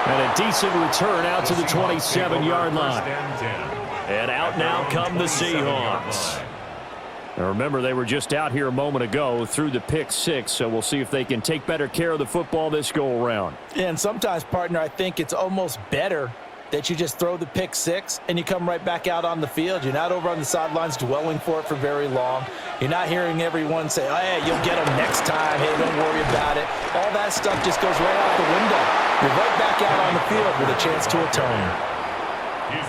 And a decent return out to the 27-yard line. And out now come the Seahawks. Now remember, they were just out here a moment ago through the pick 6, so we'll see if they can take better care of the football this go-around. And sometimes, partner, I think it's almost better that you just throw the pick 6 and you come right back out on the field. You're not over on the sidelines dwelling for it for very long. You're not hearing everyone say, oh, yeah, you'll get them next time. Hey, don't worry about it. All that stuff just goes right out the window. You're right back out on the field with a chance to atone.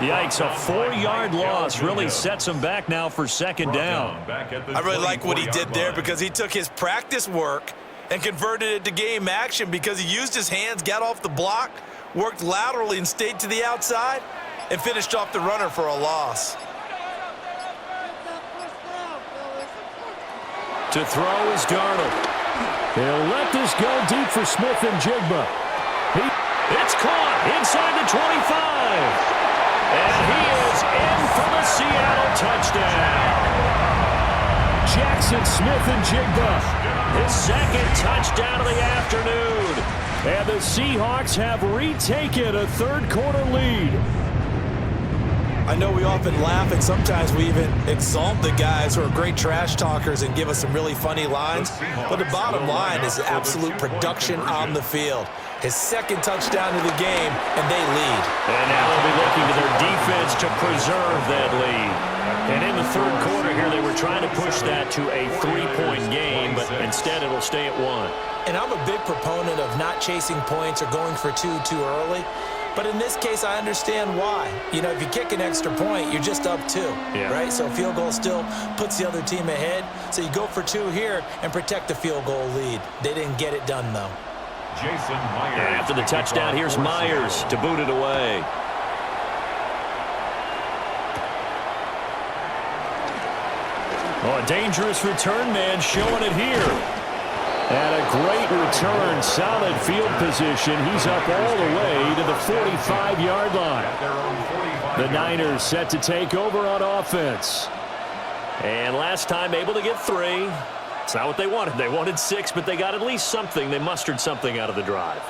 Yikes, a 4-yard loss really sets him back now for second down. I really like what he did there because he took his practice work and converted it to game action because he used his hands, got off the block, worked laterally and stayed to the outside, and finished off the runner for a loss. To throw is Darnold. He'll let this go deep for Smith and Jigba. It's caught inside the 25. And he is in for the Seattle touchdown. Jackson Smith and Jigba, his 2nd touchdown of the afternoon. And the Seahawks have retaken a 3rd quarter lead. I know we often laugh and sometimes we even exalt the guys who are great trash talkers and give us some really funny lines. But the bottom line is absolute production on the field. His 2nd touchdown of the game, and they lead. And now they'll be looking to their defense to preserve that lead. And in the 3rd quarter here, they were trying to push that to a 3-point game, but instead it'll stay at 1. And I'm a big proponent of not chasing points or going for 2 too early. But in this case, I understand why. You know, if you kick an extra point, you're just up 2, right? So a field goal still puts the other team ahead. So you go for 2 here and protect the field goal lead. They didn't get it done, though. After the touchdown, here's Myers to boot it away. Oh, a dangerous return man showing it here. And a great return, solid field position. He's up all the way to the 45-yard line. The Niners set to take over on offense. And last time able to get 3. It's not what they wanted. They wanted 6, but they got at least something. They mustered something out of the drive.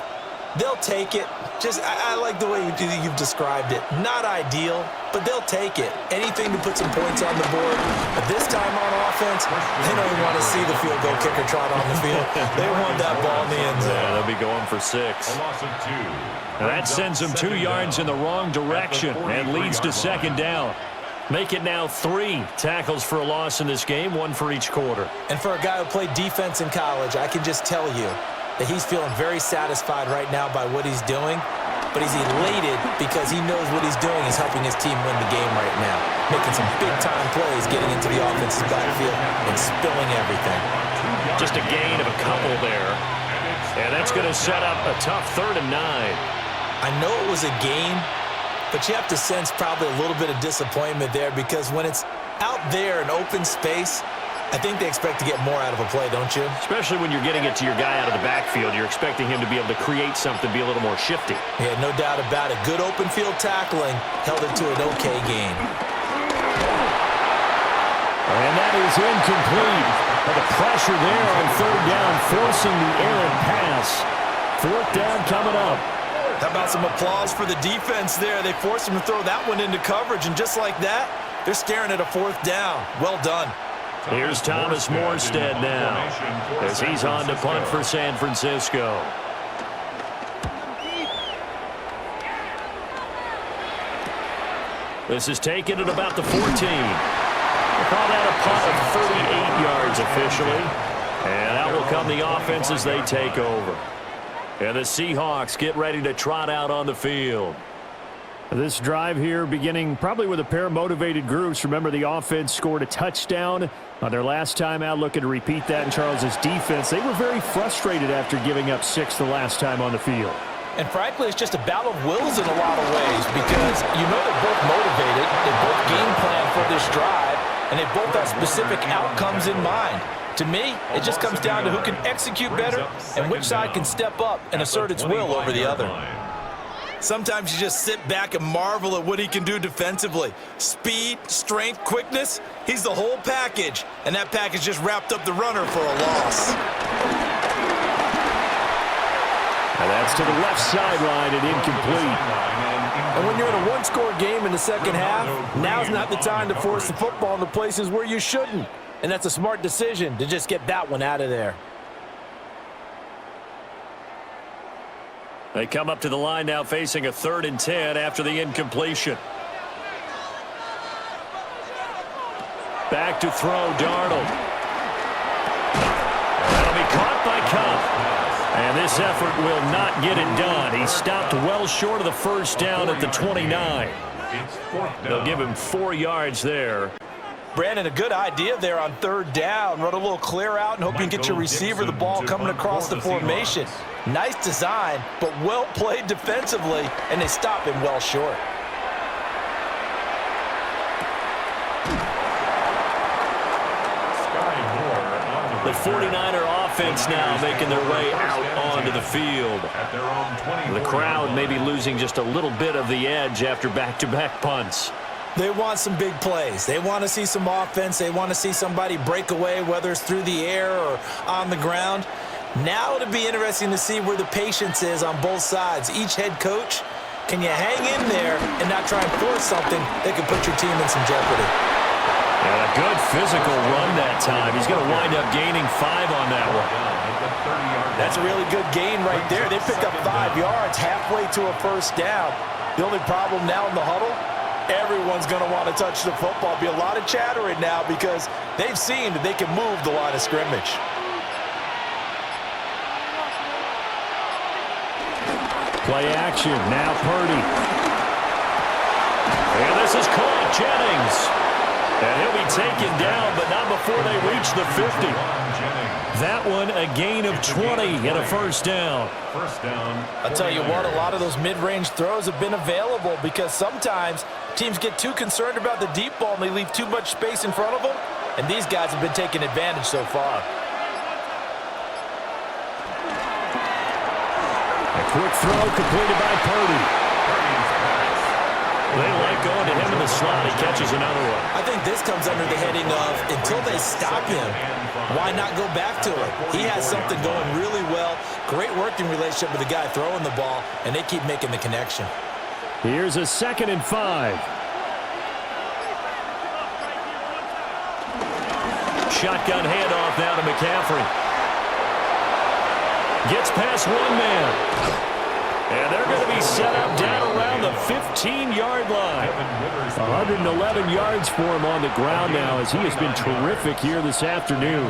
They'll take it. I like the way you've described it. Not ideal, but they'll take it. Anything to put some points on the board. But this time on offense, they don't even want to see the field goal kicker trot on the field. They want that ball in the end zone. Yeah, they'll be going for 6. Now that sends them 2 yards in the wrong direction and leads to second down. Make it now 3 tackles for a loss in this game, 1 for each quarter. And for a guy who played defense in college, I can just tell you that he's feeling very satisfied right now by what he's doing. but he's elated because he knows what he's doing is helping his team win the game right now, making some big-time plays, getting into the offensive backfield and spilling everything. Just a gain of a couple there. And that's going to set up a tough 3rd and 9. I know it was a gain, but you have to sense probably a little bit of disappointment there because when it's out there in open space, I think they expect to get more out of a play, don't you? Especially when you're getting it to your guy out of the backfield. You're expecting him to be able to create something, be a little more shifty. Yeah, no doubt about it. Good open field tackling held it to an okay gain. And that is incomplete. But the pressure there on 3rd down, forcing the errant pass. 4th down coming up. How about some applause for the defense there? They forced him to throw that one into coverage, and just like that, they're staring at a 4th down. Well done. Here's Thomas Morstead now as he's on to punt for San Francisco. This is taken at about the 14. We'll call that a punt of 38 yards officially. And out will come the offense as they take over. And the Seahawks get ready to trot out on the field. This drive here beginning probably with a pair of motivated groups. Remember, the offense scored a touchdown on their last time out, looking to repeat that in Charles's defense. They were very frustrated after giving up 6 the last time on the field. And frankly, it's just a battle of wills in a lot of ways because you know they're both motivated, they both game plan for this drive, and they both have specific outcomes in mind. To me, it just comes down to who can execute better and which side can step up and assert its will over the other. Sometimes you just sit back and marvel at what he can do defensively. Speed, strength, quickness, he's the whole package. And that package just wrapped up the runner for a loss. And that's to the left sideline and incomplete. And when you're in a one-score game in the second half, now's not the time to force the football in the places where you shouldn't. And that's a smart decision to just get that one out of there. They come up to the line now facing a 3rd and 10 after the incompletion. Back to throw, Darnold. That'll be caught by Cup. And this effort will not get it done. He stopped well short of the 1st down at the 29. They'll give him 4 yards there. Brandon, a good idea there on 3rd down. Run a little clear out and hope you can get your receiver the ball coming across the formation. Nice design, but well played defensively, and they stop him well short. The 49er offense now making their way out onto the field. The crowd maybe losing just a little bit of the edge after back-to-back punts. They want some big plays. They want to see some offense. They want to see somebody break away, whether it's through the air or on the ground. Now it'll be interesting to see where the patience is on both sides. Each head coach, can you hang in there and not try and force something that could put your team in some jeopardy? And a good physical run that time. He's going to wind up gaining 5 on that one. That's a really good gain right there. They picked up 5 yards halfway to a 1st down. The only problem now in the huddle, everyone's going to want to touch the football. Be a lot of chattering now because they've seen that they can move the line of scrimmage. Play action. Now Purdy. And this is caught. Jennings. And he'll be taken down, but not before they reach the 50. That one a gain of 20 and a 1st down. I'll tell you what, a lot of those mid-range throws have been available because sometimes teams get too concerned about the deep ball and they leave too much space in front of them, and these guys have been taking advantage so far. A quick throw completed by Purdy. They like going to him in the slot. He catches another one. I think this comes under the heading of until they stop him, why not go back to it? He has something going really well. Great working relationship with the guy throwing the ball, and they keep making the connection. Here's a 2nd and 5. Shotgun handoff now to McCaffrey. Gets past one man. And they're going to be set up down around the 15-yard line. 111 yards for him on the ground now as he has been terrific here this afternoon.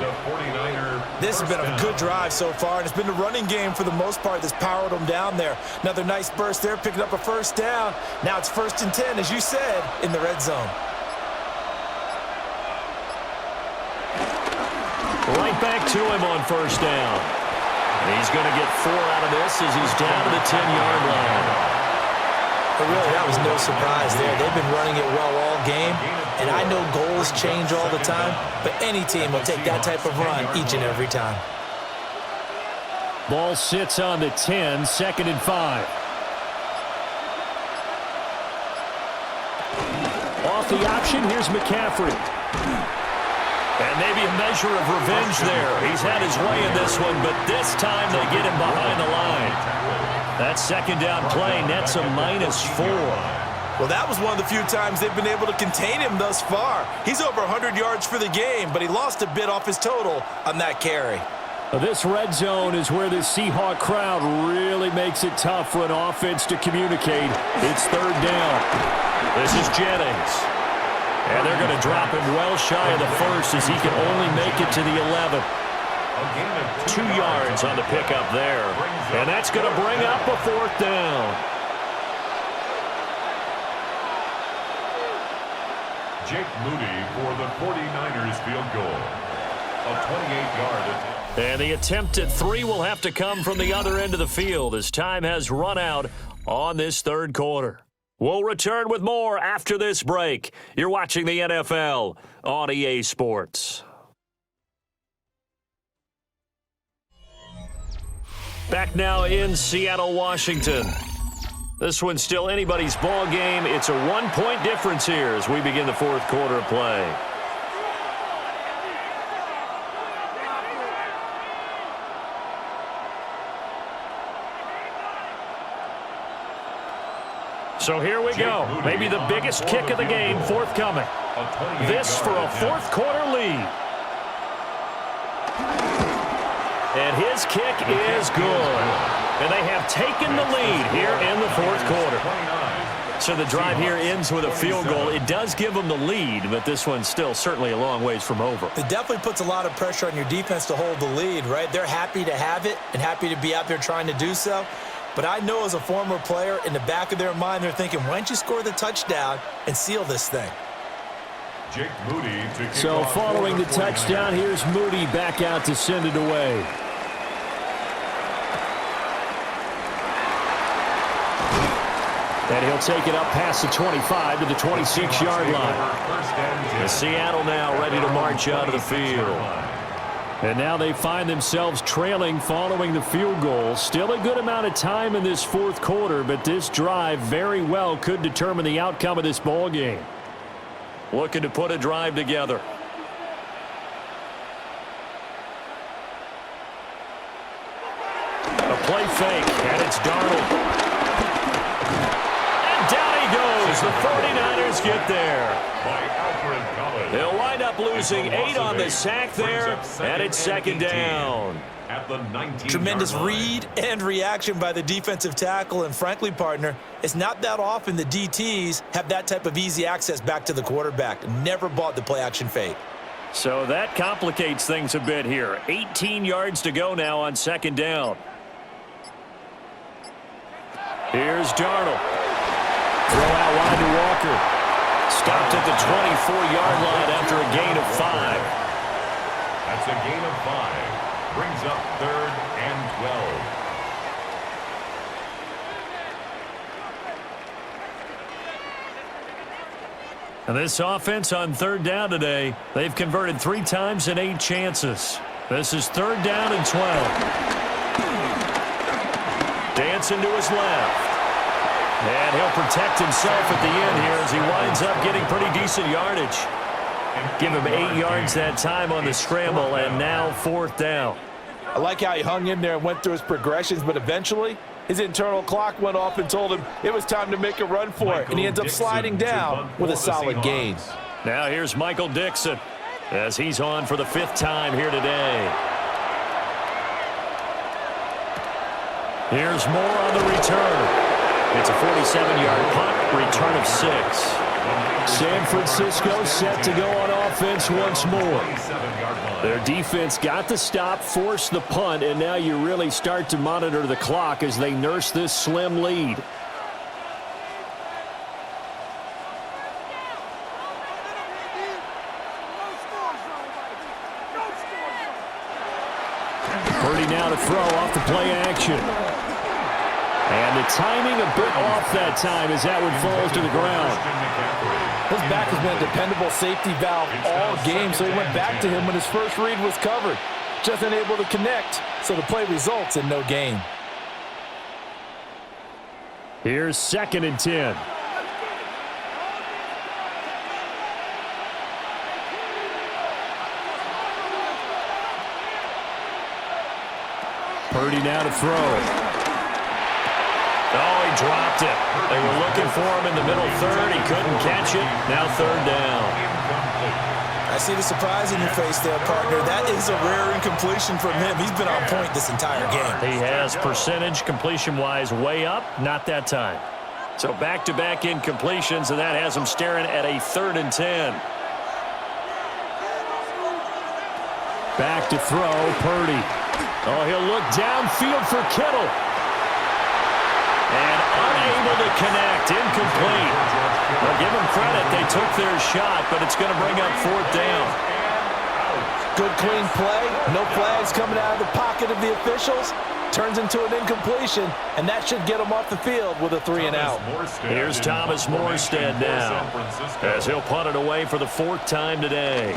This has been a good drive so far, and it's been the running game for the most part that's powered them down there. Another nice burst there, picking up a first down. Now it's 1st and 10, as you said, in the red zone. Right back to him on first down. And he's going to get 4 out of this as he's down to the 10-yard line. But really, that was no surprise there. They've been running it well all game, and I know goals change all the time, but any team will take that type of run each and every time. Ball sits on the 10, 2nd and 5. Off the option, here's McCaffrey. And maybe a measure of revenge there. He's had his way in this one, but this time they get him behind the line. That 2nd down play nets a -4. Well, that was one of the few times they've been able to contain him thus far. He's over 100 yards for the game, but he lost a bit off his total on that carry. This red zone is where the Seahawk crowd really makes it tough for an offense to communicate. It's 3rd down. This is Jennings. And they're going to drop him well shy of the 1st as he can only make it to the 11th. 2 yards on the pickup there. And that's going to bring up a 4th down. Jake Moody for the 49ers field goal. A 28-yard attempt. And the attempt at 3 will have to come from the other end of the field as time has run out on this 3rd quarter. We'll return with more after this break. You're watching the NFL on EA Sports. Back now in Seattle, Washington. This one's still anybody's ball game. It's a 1-point difference here as we begin the 4th quarter of play. So here we go. Maybe the biggest kick of the game forthcoming. This for a 4th quarter lead. And his kick is good. And they have taken the lead here in the 4th quarter. So the drive here ends with a field goal. It does give them the lead, but this one's still certainly a long ways from over. It definitely puts a lot of pressure on your defense to hold the lead, right? They're happy to have it and happy to be out there trying to do so. But I know as a former player, in the back of their mind, they're thinking, why don't you score the touchdown and seal this thing? Jake Moody to so following the touchdown, here's Moody back out to send it away. And he'll take it up past the 25 to the 26-yard line. And Seattle now ready to march out of the field. And now they find themselves trailing following the field goal. Still a good amount of time in this 4th quarter, but this drive very well could determine the outcome of this ball game. Looking to put a drive together. A play fake, and it's Darnold. And down he goes. The 49ers get there. They'll wind up losing 8 on the sack there, and it's 2nd down. At the 19-yard Tremendous line. read and reaction by the defensive tackle, and frankly, partner, it's not that often the DTs have that type of easy access back to the quarterback. Never bought the play-action fake. So that complicates things a bit here. 18 yards to go now on 2nd down. Here's Darnold. Throw out wide to Walker. Stopped at the 24-yard line after a gain of 5. That's a gain of 5. Brings up 3rd and 12. And this offense on 3rd down today, they've converted 3 times in 8 chances. This is 3rd down and 12. Dancing to his left. And he'll protect himself at the end here as he winds up getting pretty decent yardage. Give him 8 yards that time on the scramble, and now 4th down. I like how he hung in there and went through his progressions, but eventually his internal clock went off and told him it was time to make a run for it, and he ends up sliding down with a solid gain. Now here's Michael Dixon as he's on for the 5th time here today. Here's more on the return. It's a 47-yard punt, return of 6. San Francisco set to go on offense once more. Their defense got the stop, forced the punt, and now you really start to monitor the clock as they nurse this slim lead. Purdy now to throw off the play action. And the timing a bit off that time as that one falls to the ground. His back has been a dependable safety valve all game, so he went back to him when his first read was covered. Just unable to connect, so the play results in no gain. Here's 2nd and 10. Purdy now to throw. Oh, he dropped it. They were looking for him in the middle third. He couldn't catch it. Now 3rd down. I see the surprise in your face there, partner. That is a rare incompletion from him. He's been on point this entire game. He has percentage completion-wise way up. Not that time. So back-to-back incompletions, and that has him staring at a 3rd and 10. Back to throw, Purdy. Oh, he'll look downfield for Kittle. And unable to connect, incomplete. Well, give them credit, they took their shot, but it's going to bring up 4th down. Good clean play, no flags coming out of the pocket of the officials. Turns into an incompletion, and that should get him off the field with a 3-and-out. Here's Thomas Morstead now, as he'll punt it away for the 4th time today.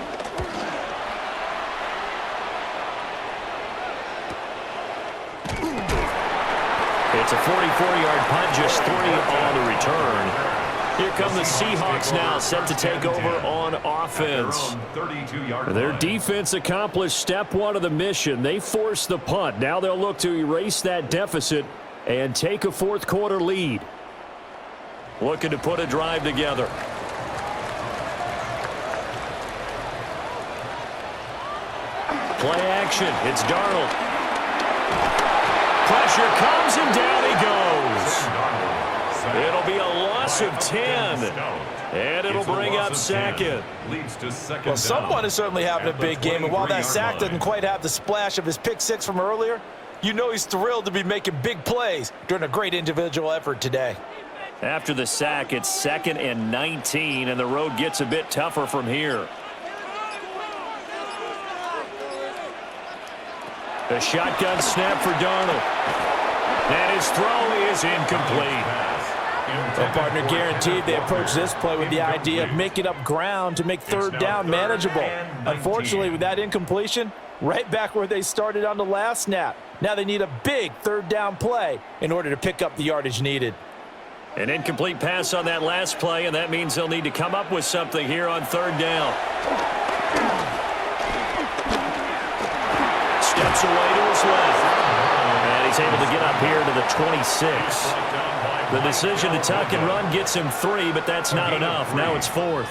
It's a 44-yard punt, just 3 on the return. Here come the Seahawks now, set to take over on offense. Their defense accomplished step 1 of the mission. They forced the punt. Now they'll look to erase that deficit and take a 4th quarter lead. Looking to put a drive together. Play action. It's Darnold. Pressure comes and down he goes. It'll be a loss of 10. And it'll bring up 2nd. Well, someone is certainly having a big game. And while that sack doesn't quite have the splash of his pick-6 from earlier, you know he's thrilled to be making big plays during a great individual effort today. After the sack, it's 2nd and 19, and the road gets a bit tougher from here. The shotgun snap for Darnold. And his throw is incomplete. Well, partner, guaranteed they approach this play with the idea of making up ground to make 3rd down manageable. Unfortunately, with that incompletion, right back where they started on the last snap. Now they need a big 3rd down play in order to pick up the yardage needed. An incomplete pass on that last play, and that means they'll need to come up with something here on 3rd down. Steps away to his left. And he's able to get up here to the 26. The decision to tuck and run gets him 3, but that's not enough. Now it's 4th.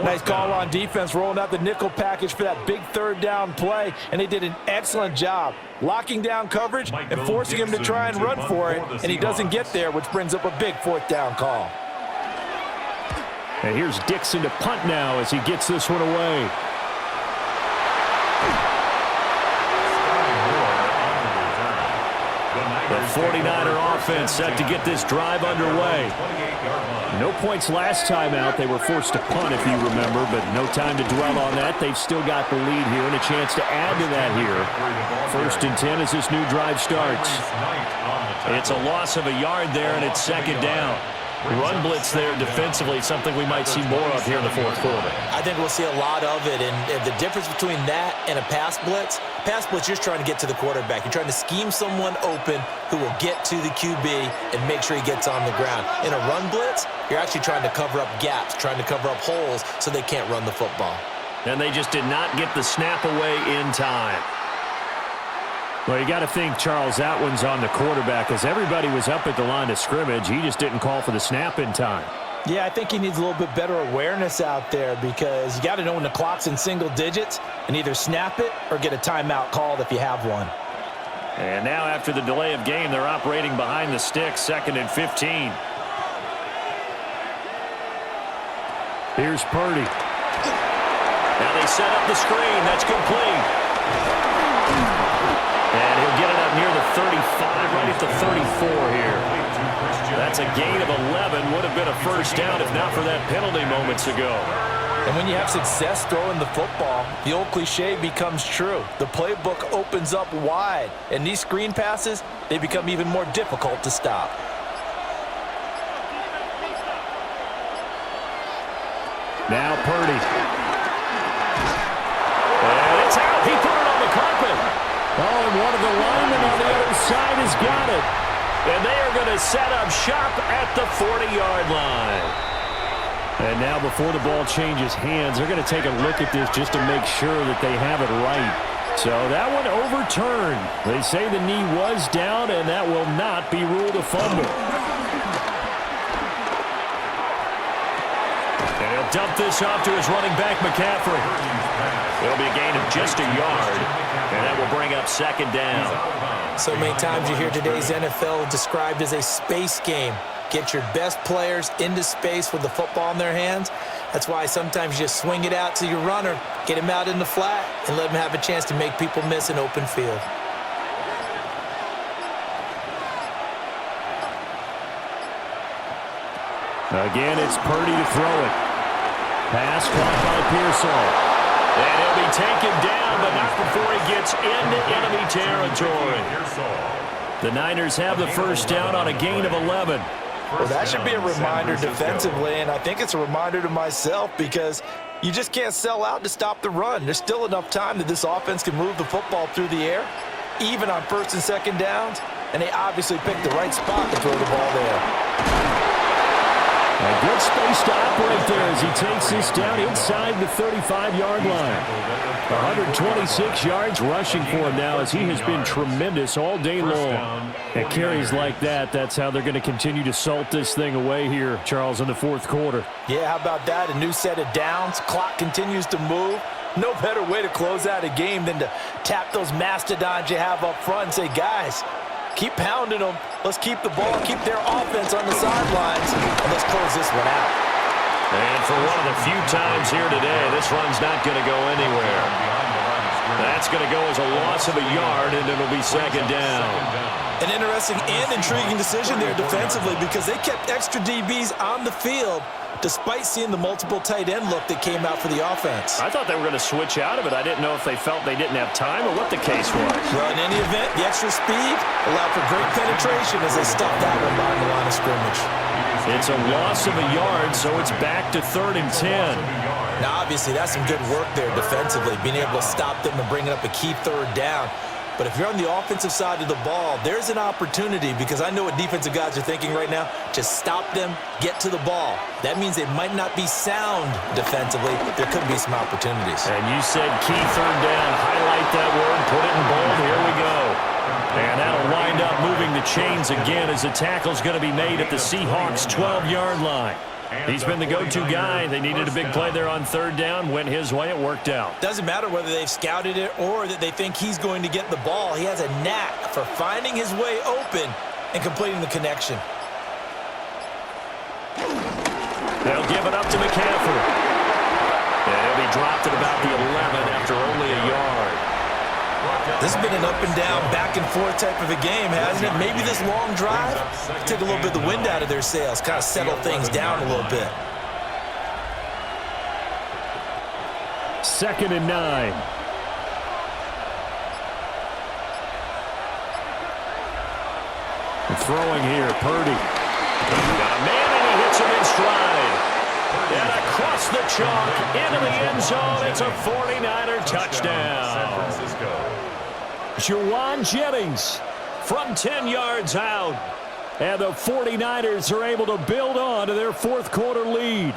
Nice call on defense, rolling out the nickel package for that big 3rd down play, and they did an excellent job locking down coverage and forcing him to try and run for it, and he doesn't get there, which brings up a big 4th down call. And here's Dixon to punt now as he gets this one away. The 49er offense set to get this drive underway. No points last time out. They were forced to punt, if you remember, but no time to dwell on that. They've still got the lead here and a chance to add to that here. 1st and 10 as this new drive starts. It's a loss of a yard there, and it's 2nd down. Run blitz there defensively, something we might see more of here in the 4th quarter. I think we'll see a lot of it, and the difference between that and a pass blitz, you're trying to get to the quarterback. You're trying to scheme someone open who will get to the QB and make sure he gets on the ground. In a run blitz, you're actually trying to cover up gaps, trying to cover up holes so they can't run the football. And they just did not get the snap away in time. Well, you got to think, Charles, that one's on the quarterback as everybody was up at the line of scrimmage. He just didn't call for the snap in time. Yeah, I think he needs a little bit better awareness out there because you got to know when the clock's in single digits and either snap it or get a timeout called if you have one. And now after the delay of game, they're operating behind the sticks, 2nd and 15. Here's Purdy. Now they set up the screen. That's complete. And he'll get it up near the 35, right at the 34 here. That's a gain of 11. Would have been a first down if not for that penalty moments ago. And when you have success throwing the football, the old cliche becomes true. The playbook opens up wide, and these screen passes, they become even more difficult to stop. Now Purdy. And it's out. He put it on the carpet. Oh, and one of the linemen on the other side has got it. And they are going to set up shop at the 40-yard line. And now before the ball changes hands, they're going to take a look at this just to make sure that they have it right. So that one overturned. They say the knee was down, and that will not be ruled a fumble. And he'll dump this off to his running back, McCaffrey. It'll be a gain of just a yard, and that will bring up 2nd down. So many times you hear today's NFL described as a space game. Get your best players into space with the football in their hands. That's why sometimes you just swing it out to your runner, get him out in the flat, and let him have a chance to make people miss an open field. Again, it's Purdy to throw it. Pass caught by Pearsall. And he'll be taken down, but not before he gets into enemy territory. The Niners have the first down on a gain of 11. Well, that should be a reminder defensively, and I think it's a reminder to myself because you just can't sell out to stop the run. There's still enough time that this offense can move the football through the air, even on 1st and 2nd downs, and they obviously picked the right spot to throw the ball there. A good space to operate there as he takes this down inside the 35-yard line. 126 yards rushing for him now as he has been tremendous all day long. At carries like that, that's how they're going to continue to salt this thing away here, Charles, in the 4th quarter. Yeah, how about that? A new set of downs. Clock continues to move. No better way to close out a game than to tap those mastodons you have up front and say, guys, keep pounding them. Let's keep the ball, keep their offense on the sidelines, and let's close this one out. And for one of the few times here today, this run's not going to go anywhere. That's going to go as a loss of a yard, and it'll be 2nd down. An interesting and intriguing decision there defensively because they kept extra DBs on the field despite seeing the multiple tight end look that came out for the offense. I thought they were going to switch out of it. I didn't know if they felt they didn't have time or what the case was. Well, in any event, the extra speed allowed for great penetration as they stuffed that one behind the line of scrimmage. It's a loss of a yard, so it's back to 3rd and 10. Now, obviously, that's some good work there defensively, being able to stop them and bringing up a key 3rd down. But if you're on the offensive side of the ball, there's an opportunity because I know what defensive guys are thinking right now. Just stop them, get to the ball. That means they might not be sound defensively. There could be some opportunities. And you said key 3rd down. Highlight that word, put it in bold. Here we go. And that'll wind up moving the chains again as the tackle's going to be made at the Seahawks' 12-yard line. He's been the go-to guy. They needed a big play there on 3rd down. Went his way. It worked out. Doesn't matter whether they've scouted it or that they think he's going to get the ball. He has a knack for finding his way open and completing the connection. They'll give it up to McCaffrey. And he'll be dropped at about the 11 after only a yard. This has been an up-and-down, back-and-forth type of a game, hasn't it? Maybe this long drive took a little bit of the wind out of their sails, kind of settle things down a little bit. 2nd and 9. Throwing here, Purdy. Got a man and he hits him in stride. And across the chalk, into the end zone, it's a 49er touchdown. Juwan Jennings from 10 yards out. And the 49ers are able to build on to their 4th quarter lead.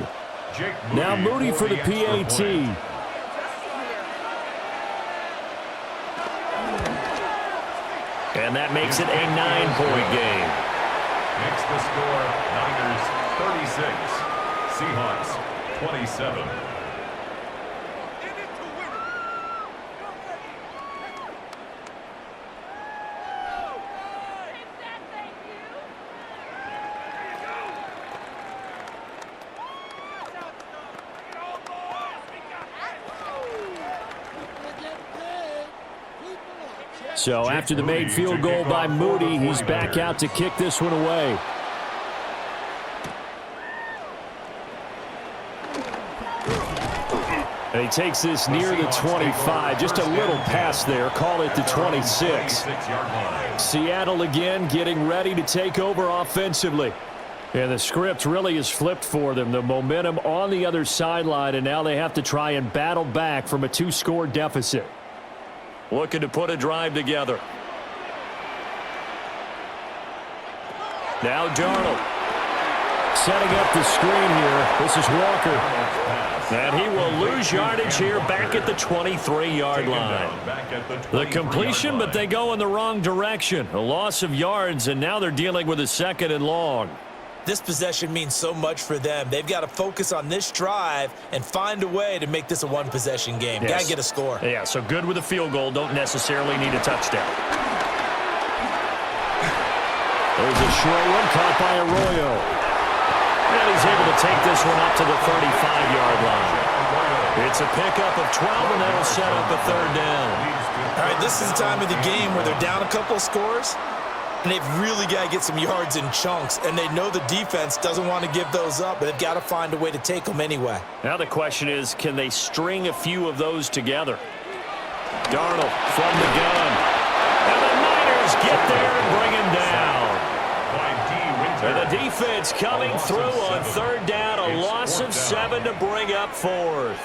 Now Moody for the PAT. And that makes it a 9-point game. Makes the score Niners 36, Seahawks 27. So after the made field goal by Moody, he's back out to kick this one away. And he takes this near the 25. Just a little pass there. Call it the 26. Seattle again getting ready to take over offensively. And the script really is flipped for them. The momentum on the other sideline, and now they have to try and battle back from a 2-score deficit. Looking to put a drive together. Now Darnold. Setting up the screen here. This is Walker. And he will lose yardage here back at the 23-yard line. The completion, but they go in the wrong direction. A loss of yards, and now they're dealing with a 2nd and long. This possession means so much for them. They've got to focus on this drive and find a way to make this a one-possession game. Yes. Got to get a score. Yeah, so good with a field goal. Don't necessarily need a touchdown. There's a short one caught by Arroyo. And he's able to take this one up to the 35-yard line. It's a pickup of 12, and that'll set up a 3rd down. All right, this is the time of the game where they're down a couple of scores, and they've really got to get some yards in chunks, and they know the defense doesn't want to give those up, but they've got to find a way to take them anyway. Now the question is, can they string a few of those together? Darnold from the gun. And the Niners get there and bring him down. And the defense coming through on 3rd down, a loss of 7 to bring up 4th.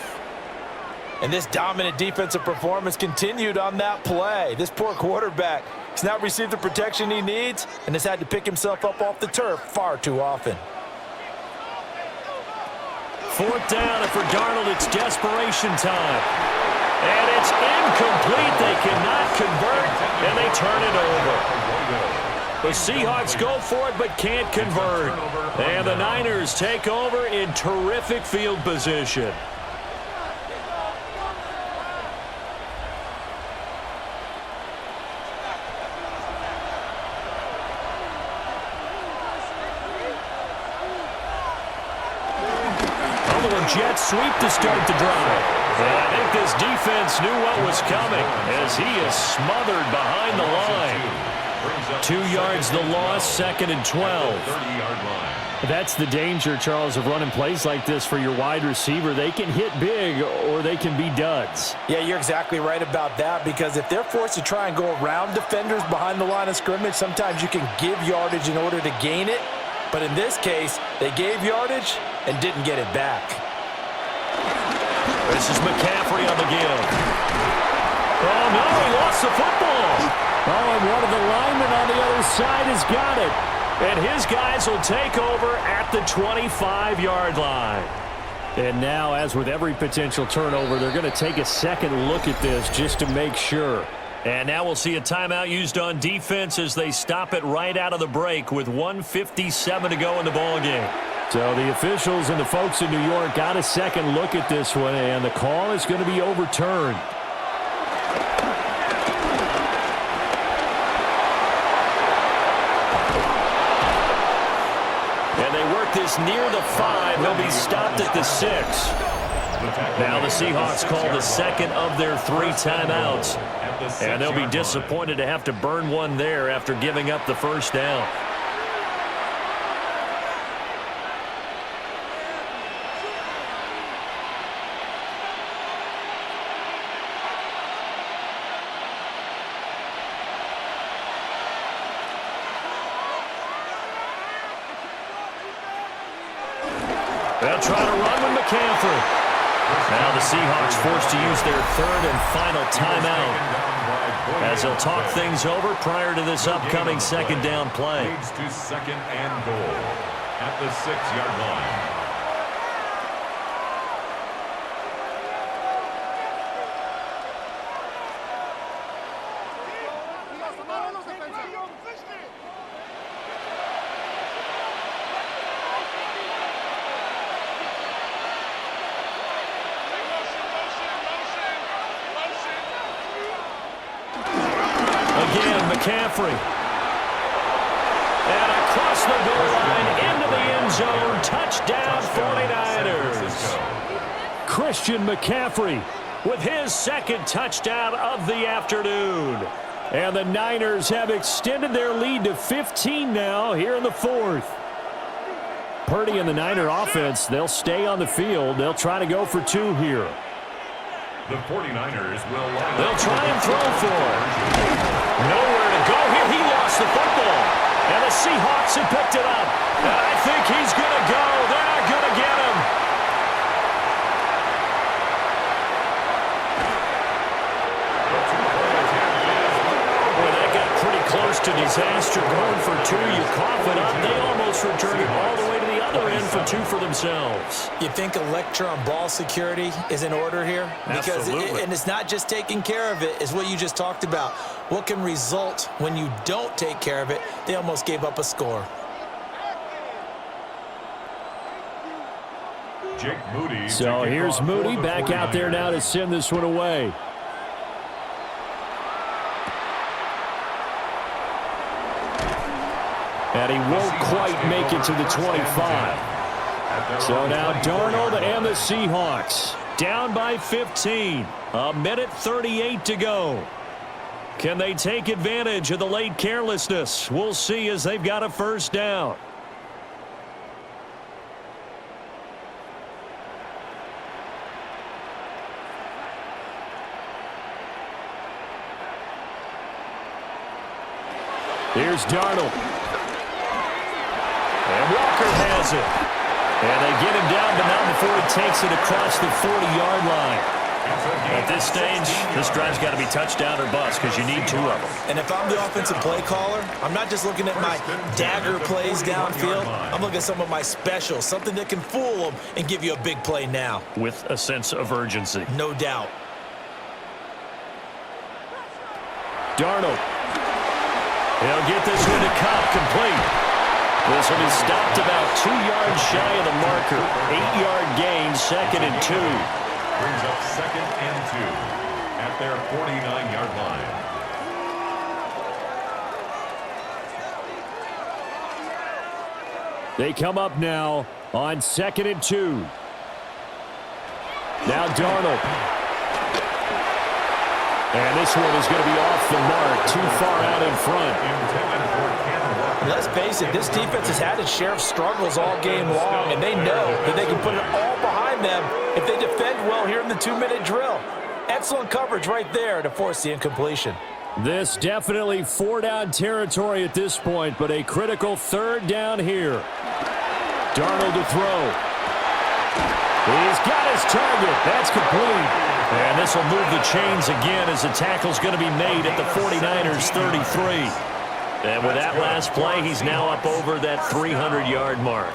And this dominant defensive performance continued on that play. This poor quarterback has not received the protection he needs and has had to pick himself up off the turf far too often. 4th down, and for Darnold, it's desperation time. And it's incomplete. They cannot convert, and they turn it over. The Seahawks go for it but can't convert. And the Niners take over in terrific field position. Jets sweep to start the drive. And I think this defense knew what was coming as he is smothered behind the line. 2 yards the loss, 2nd and 12. That's the danger, Charles, of running plays like this for your wide receiver. They can hit big or they can be duds. Yeah, you're exactly right about that, because if they're forced to try and go around defenders behind the line of scrimmage, sometimes you can give yardage in order to gain it. But in this case, they gave yardage and didn't get it back. This is McCaffrey on the give. Oh, no, he lost the football. Oh, and one of the linemen on the other side has got it. And his guys will take over at the 25-yard line. And now, as with every potential turnover, they're going to take a second look at this just to make sure. And now we'll see a timeout used on defense as they stop it right out of the break with 1:57 to go in the ballgame. So the officials and the folks in New York got a second look at this one, and the call is going to be overturned. And they work this near the 5. He'll be stopped at the 6. Now the Seahawks call the second of their 3 timeouts. And they'll be disappointed to have to burn one there after giving up the first down. They'll try to run with McCaffrey. Now the Seahawks forced to use their 3rd and final timeout as they'll talk things over prior to this upcoming 2nd down play. Leads to 2nd and goal at the 6-yard line. McCaffrey. And across the goal line into the end zone. Touchdown 49ers. Christian McCaffrey with his 2nd touchdown of the afternoon. And the Niners have extended their lead to 15 now here in the fourth. Purdy and the Niner offense, they'll stay on the field. They'll try to go for two here. The 49ers will line up. They'll try and throw for it. Nowhere to go here. He lost the football. And the Seahawks have picked it up. And I think he's going to go. They're not going to get him. Boy, that got pretty close to disaster. Going for two, you cough it up. They almost returned it all the way to the other end for two for themselves. You think a lecture on ball security is in order here? Because and it's not just taking care of it, it's what you just talked about. What can result when you don't take care of it? They almost gave up a score. Jake Moody. So here's Moody back out there now to send this one away. And he won't quite make it to the 25. So now Darnold and the Seahawks down by 15. A minute 38 to go. Can they take advantage of the late carelessness? We'll see as they've got a first down. Here's Darnold. And Walker has it. And they get him down, but not before he takes it across the 40-yard line. At this stage, this drive's got to be touchdown or bust because you need two of them. And if I'm the offensive play caller, I'm not just looking at my dagger plays downfield. I'm looking at some of my specials, something that can fool them and give you a big play now. With a sense of urgency. No doubt. Darnold. He'll get this one to Cup, complete. This will be stopped about 2 yards shy of the marker. 8-yard gain, 2nd and 2. Brings up 2nd and 2 at their 49-yard line. They come up now on 2nd and 2. Now Darnold. And this one is going to be off the mark, too far out in front. Let's face it, this defense has had its share of struggles all game long, and they know that they can put it all behind them if they defend well here in the 2-minute drill. Excellent coverage right there to force the incompletion. This definitely 4-down territory at this point, but a critical 3rd down here. Darnold to throw. He's got his target. That's complete. And this will move the chains again as the tackle's going to be made at the 49ers 33. And with that last play, he's now up over that 300-yard mark.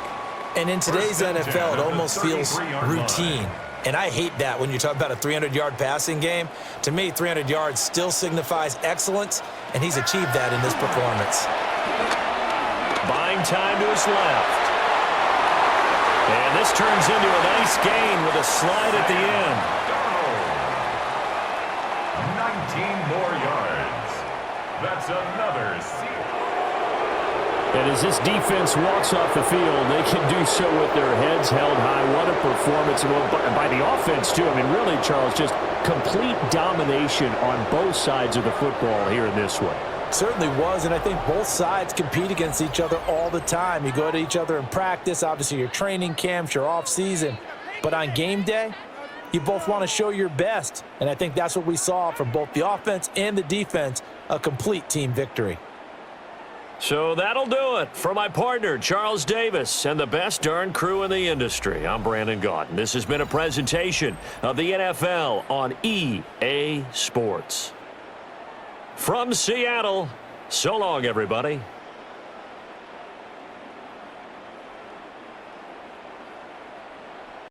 And in today's NFL, it almost feels routine. And I hate that when you talk about a 300-yard passing game. To me, 300 yards still signifies excellence, and he's achieved that in this performance. Buying time to his left. And this turns into a nice gain with a slide at the end. 19 more yards. That's another seal. And as this defense walks off the field, they can do so with their heads held high. What a performance. And by the offense, too. I mean, really, Charles, just complete domination on both sides of the football here in this one. Certainly was, and I think both sides compete against each other all the time. You go to each other in practice, obviously your training camps, your off-season. But on game day, you both want to show your best. And I think that's what we saw from both the offense and the defense, a complete team victory. So that'll do it for my partner, Charles Davis, and the best darn crew in the industry. I'm Brandon Gaudin. This has been a presentation of the NFL on EA Sports. From Seattle, so long, everybody.